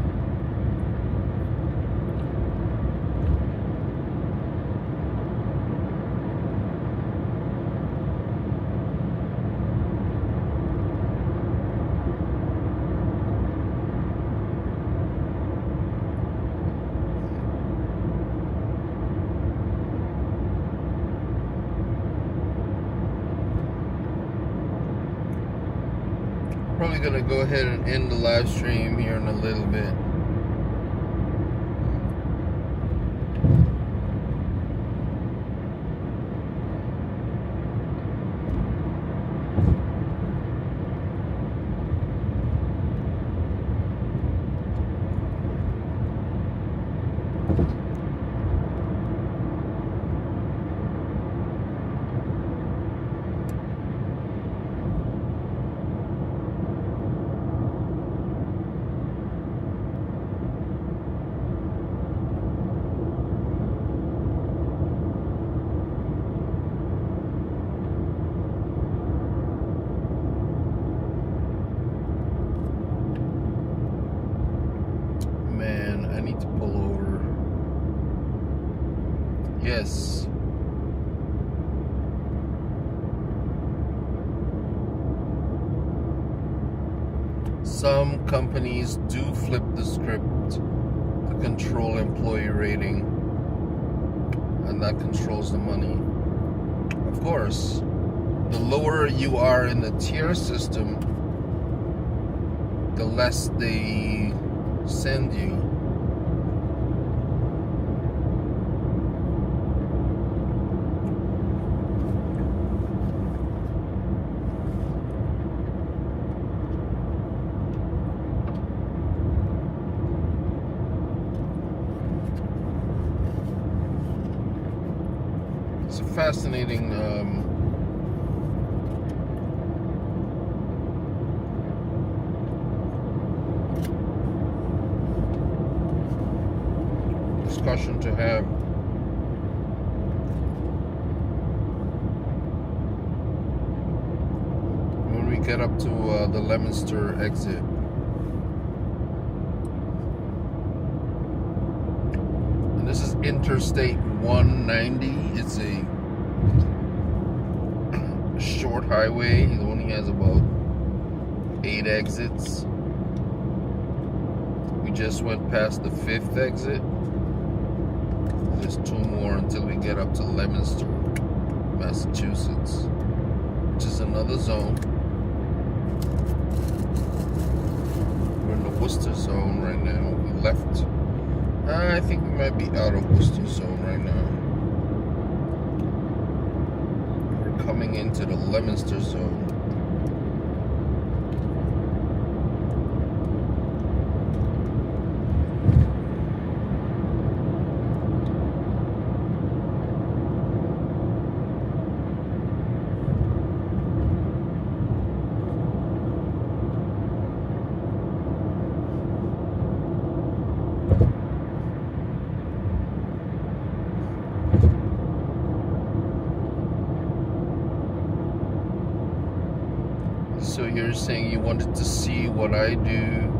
Probably gonna go ahead and end the live stream here in a little bit. Man, I need to pull over. Yes. Some companies do flip the script to control employee rating, and that controls the money. Of course, the lower you are in the tier system, the less they send you. It's a fascinating discussion to have. When we get up to the Leominster exit. And this is Interstate 190. It's a short highway. It only has about 8 exits. We just went past the 5th exit. There's 2 more until we get up to Leominster, Massachusetts, which is another zone. We're in the Worcester zone right now. We left. I think we might be out of Worcester zone right now. We're coming into the Leominster zone. So you're saying you wanted to see what I do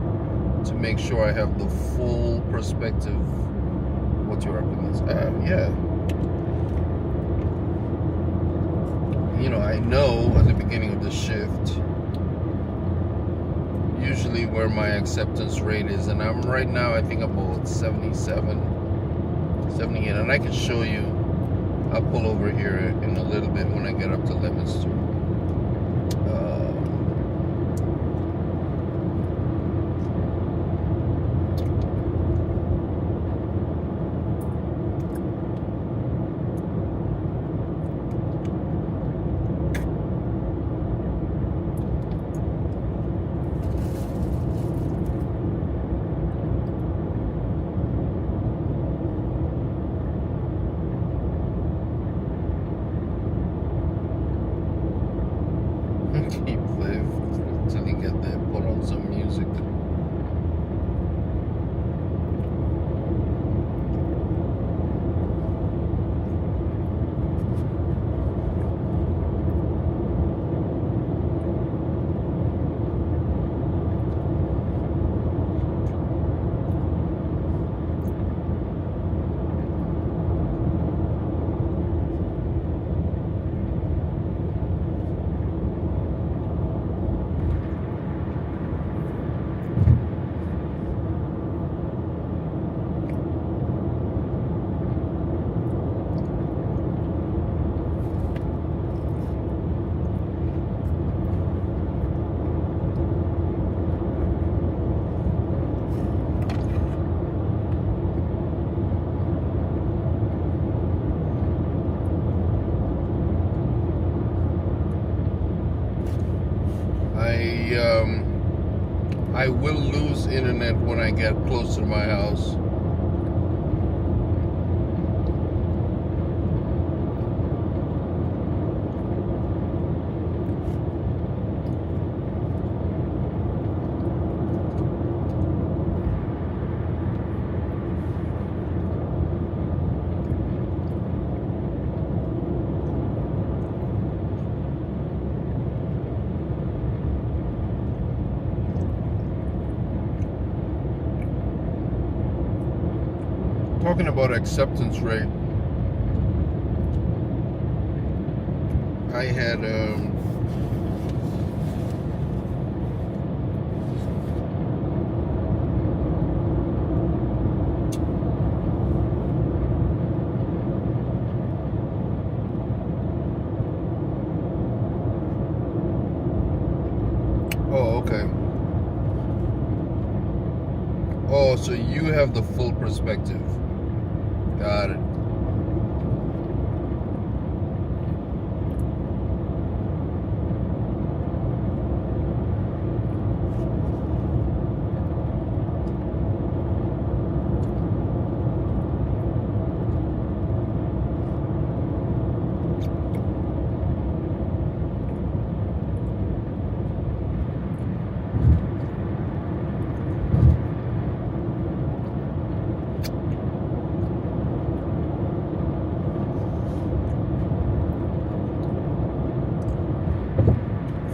to make sure I have the full perspective of what you're up against. Yeah. You know, I know at the beginning of the shift usually where my acceptance rate is, and I'm right now I think about 77, 78, and I can show you. I'll pull over here in a little bit when I get up to Leominster. keep till you get there. Put on some music. I will lose internet when I get closer to my house. Talking about acceptance rate, I had oh, okay. Oh, so you have the full perspective. Got it.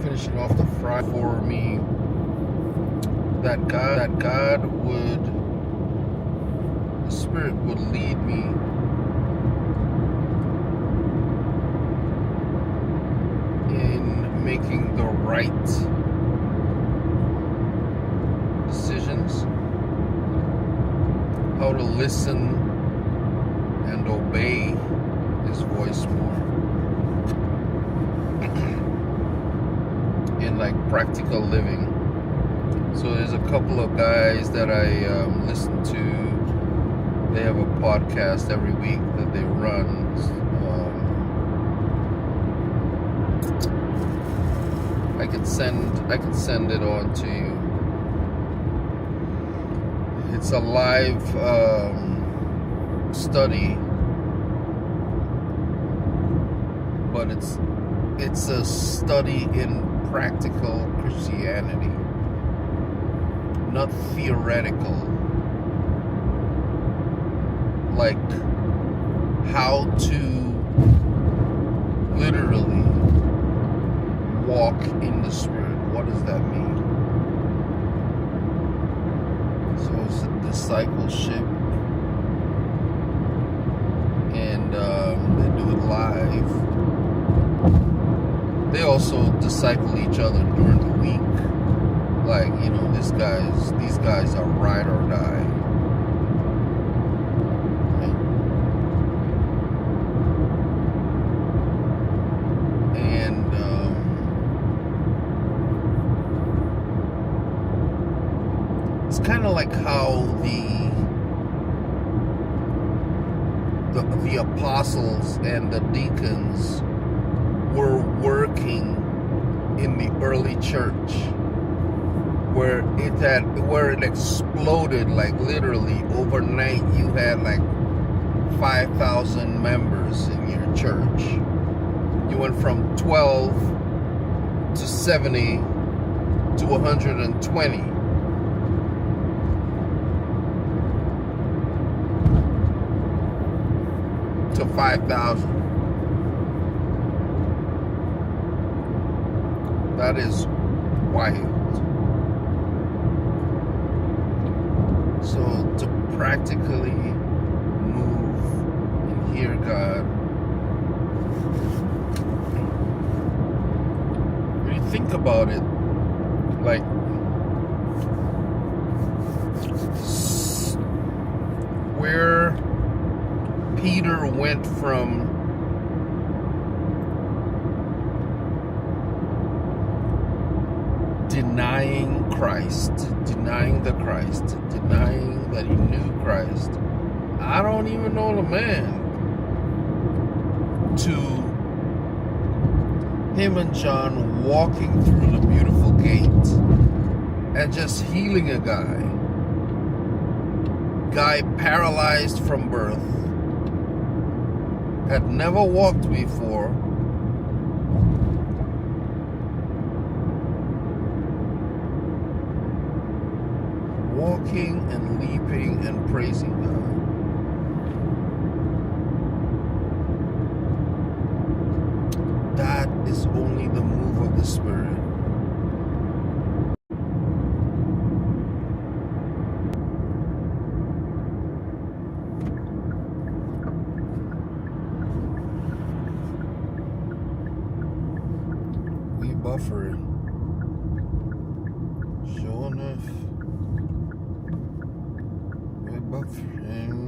Finishing off the fry for me, that God would, the Spirit would lead me in making the right decisions, how to listen and obey His voice more. In like practical living. So there's a couple of guys that I listen to. They have a podcast every week that they run. I could send it on to you. It's a live study, but it's a study in practical Christianity, not theoretical, like how to literally walk in the Spirit. What does that mean? So it's a discipleship, and they do it live. They also disciple each other during the week. Like, you know, these guys are ride or die. Right? And it's kind of like how the apostles and the deacons were working in the early church, where it exploded. Like literally overnight you had like 5,000 members in your church. You went from 12 to 70 to 120. To 5,000. That is wild. So to practically move and hear God, when you think about it, like where Peter went from denying Christ, denying the Christ, denying that he knew Christ. I don't even know the man. To him and John walking through the beautiful gate and just healing a guy paralyzed from birth, had never walked before, walking and leaping and praising God. That is only the move of the Spirit. We buffering. Sure enough. We're buffering.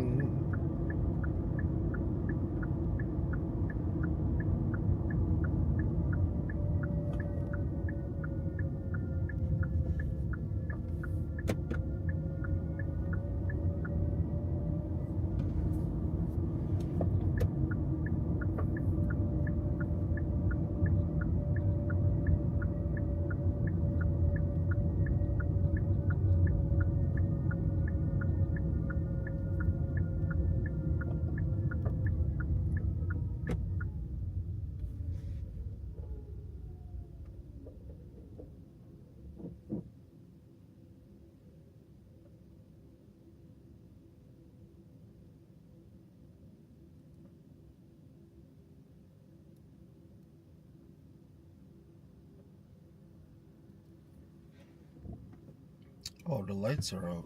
Oh, the lights are out.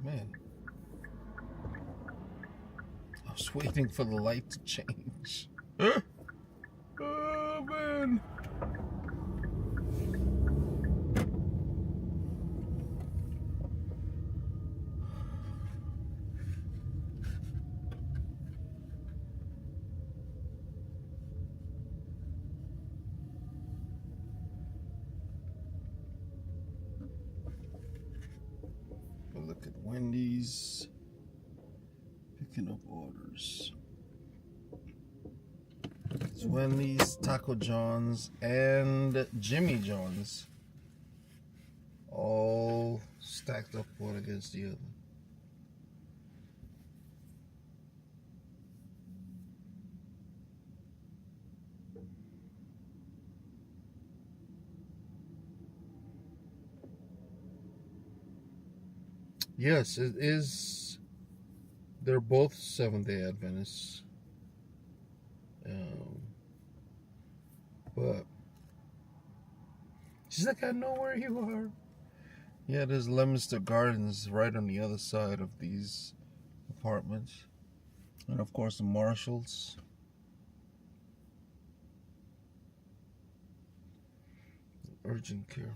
Man. I was waiting for the light to change. Oh, man. Look at Wendy's picking up orders. It's Wendy's, Taco John's, and Jimmy John's all stacked up one against the other. Yes, it is. They're both Seventh-day Adventists. But she's like, I know where you are. Yeah, there's Leominster Gardens right on the other side of these apartments. And of course the Marshalls. Urgent care.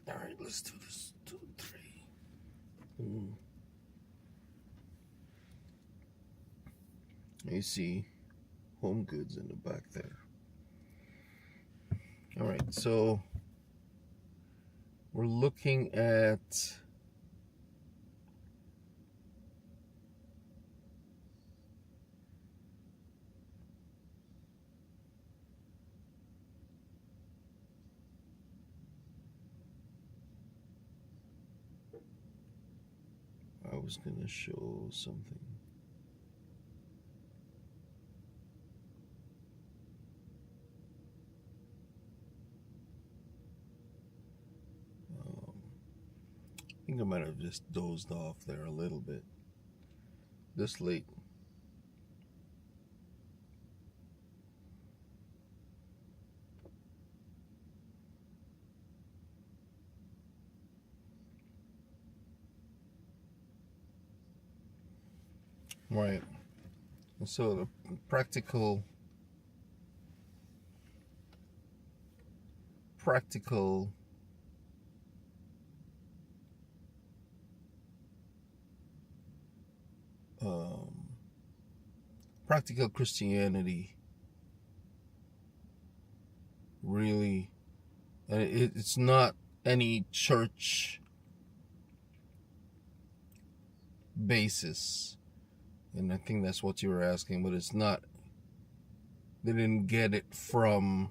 Alright, let's do this. 2, 3. You see Home Goods in the back there. Alright, so we're looking at I was gonna show something. think I might have just dozed off there a little bit. This late. Right. And so the practical practical Christianity really, it's not any church basis, and I think that's what you were asking, but it's not, they didn't get it from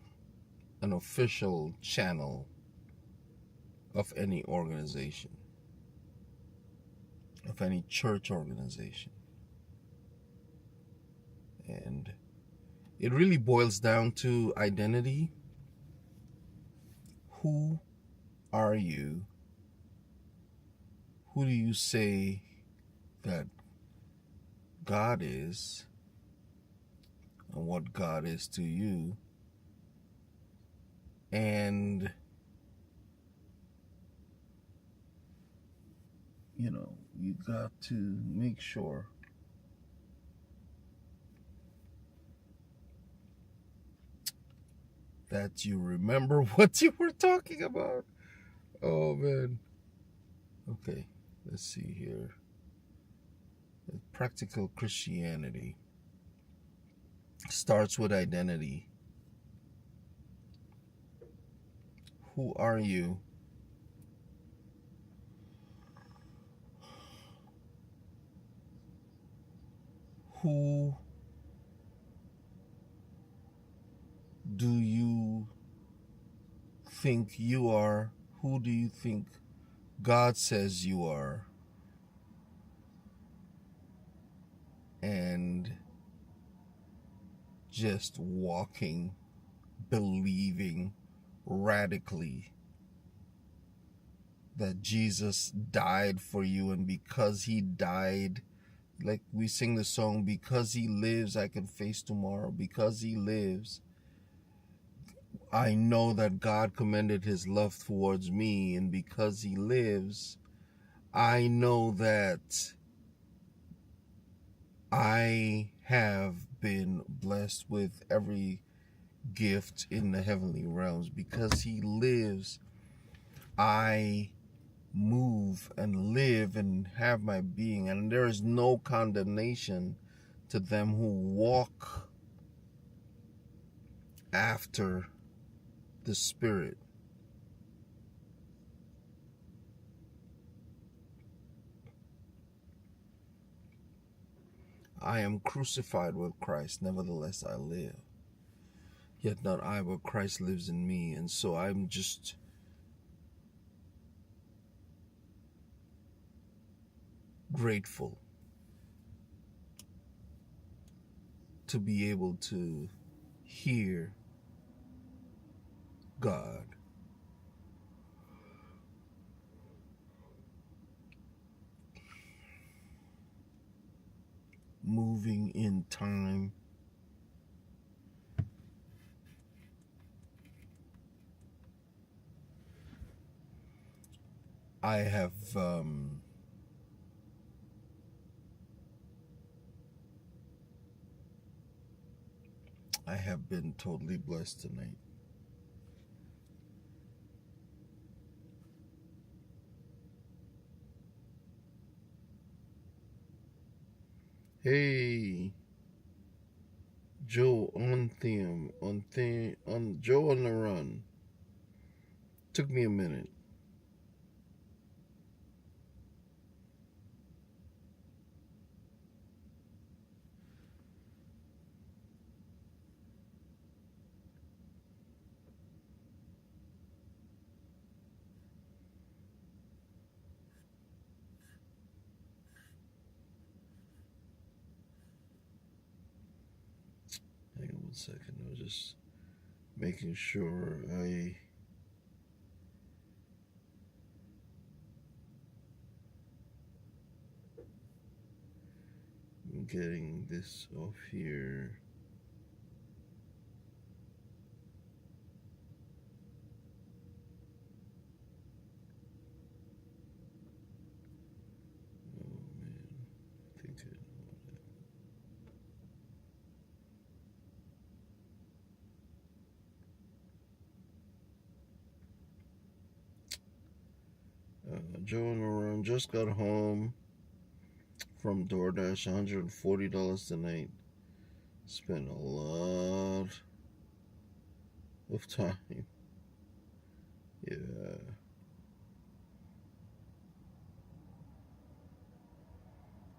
an official channel of any organization, of any church organization. And it really boils down to identity. Who are you? Who do you say that God is, and what God is to you? And you got to make sure that you remember what you were talking about. Oh man. Okay, let's see here. Practical Christianity starts with identity. Who are you? Who do you think you are? Who do you think God says you are? And just walking, believing radically that Jesus died for you, and because he died, like we sing the song, because he lives, I can face tomorrow. Because he lives, I know that God commended his love towards me, and because he lives, I know that I have been blessed with every gift in the heavenly realms. Because he lives, I move and live and have my being, and there is no condemnation to them who walk after the Spirit. I am crucified with Christ, nevertheless I live. Yet not I, but Christ lives in me. And so I'm just grateful to be able to hear God moving in time. I have been totally blessed tonight. Hey, Joe on theme, on Joe on the run. Took me a minute. Hang on 1 second. I was just making sure I getting this off here. Oh man, I think I know that. Joe and Lauren just got home from Doordash, $140 tonight. Spent a lot of time. Yeah.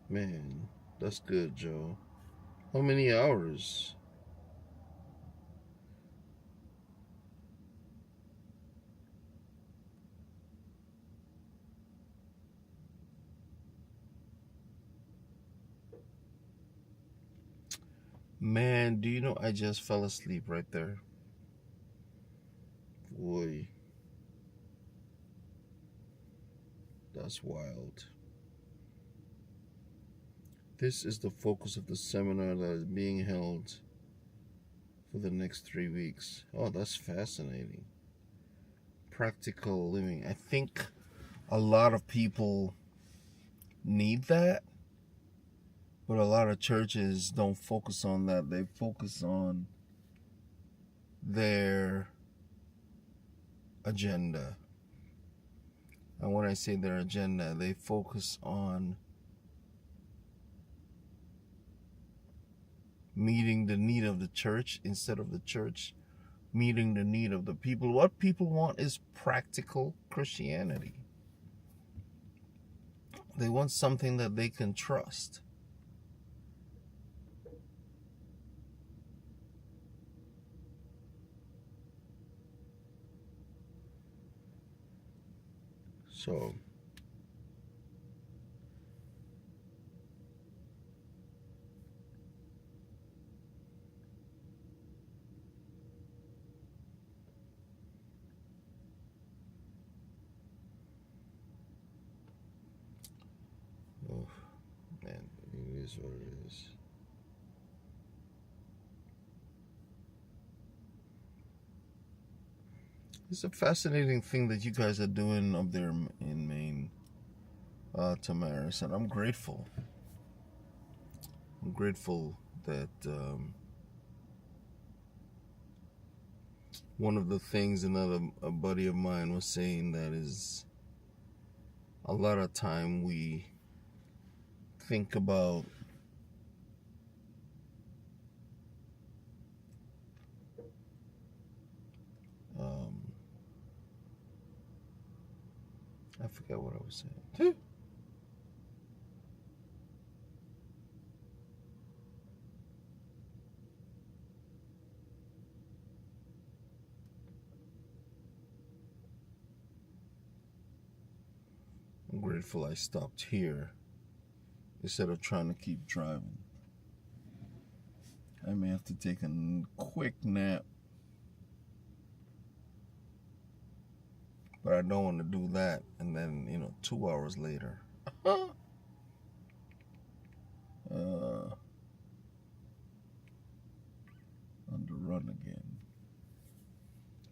Man, that's good, Joe. How many hours? Man, do you know I just fell asleep right there? Boy, that's wild. This is the focus of the seminar that is being held for the next 3 weeks. Oh, that's fascinating. Practical living. I think a lot of people need that, but a lot of churches don't focus on that. They focus on their agenda. And when I say their agenda, they focus on meeting the need of the church instead of the church meeting the need of the people. What people want is practical Christianity. They want something that they can trust. So, oh, man, it is what it is. It's a fascinating thing that you guys are doing up there in Maine, Tamaris, and I'm grateful. I'm grateful that one of the things a buddy of mine was saying, that is a lot of time we think about I forget what I was saying. I'm grateful I stopped here instead of trying to keep driving. I may have to take a quick nap, but I don't want to do that and then 2 hours later on the run again.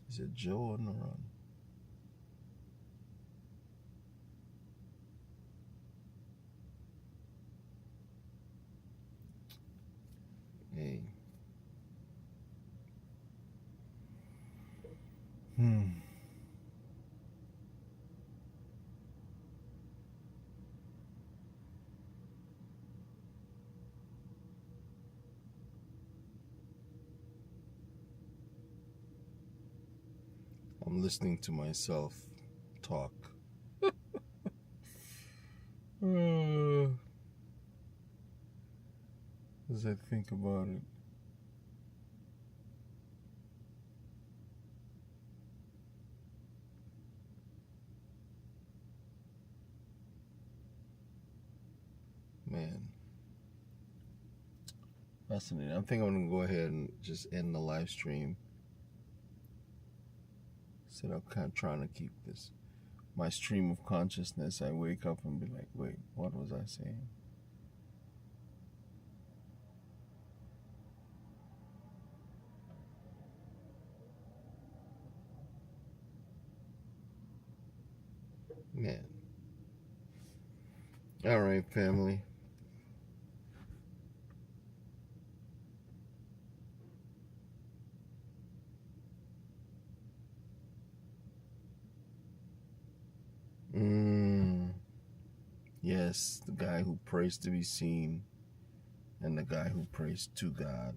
Is it Joe on the run? Hey. I'm listening to myself talk. As I think about it. Man. Fascinating. I think I'm going to go ahead and just end the live stream. Instead of kind of trying to keep my stream of consciousness. I wake up and be like, wait, what was I saying? Man. All right, family. Yes, the guy who prays to be seen and the guy who prays to God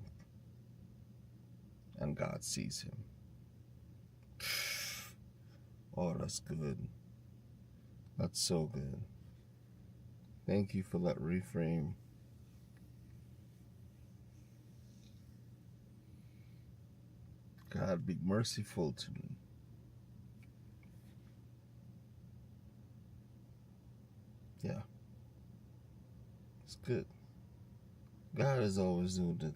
and God sees him. Oh, that's good. That's so good. Thank you for that reframe. God, be merciful to me. Yeah. It's good. God is always doing the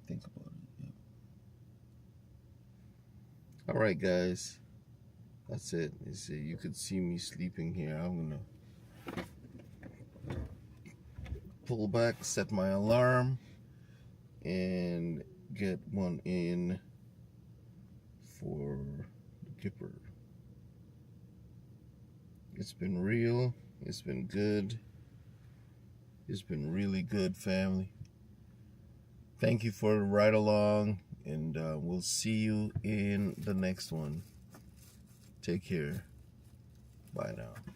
think about it. Yeah. All right, guys. That's it. You could see me sleeping here. I'm gonna pull back, set my alarm, and get one in for the Kipper. It's been real. It's been good. It's been really good, family. Thank you for the ride along, and we'll see you in the next one. Take care. Bye now.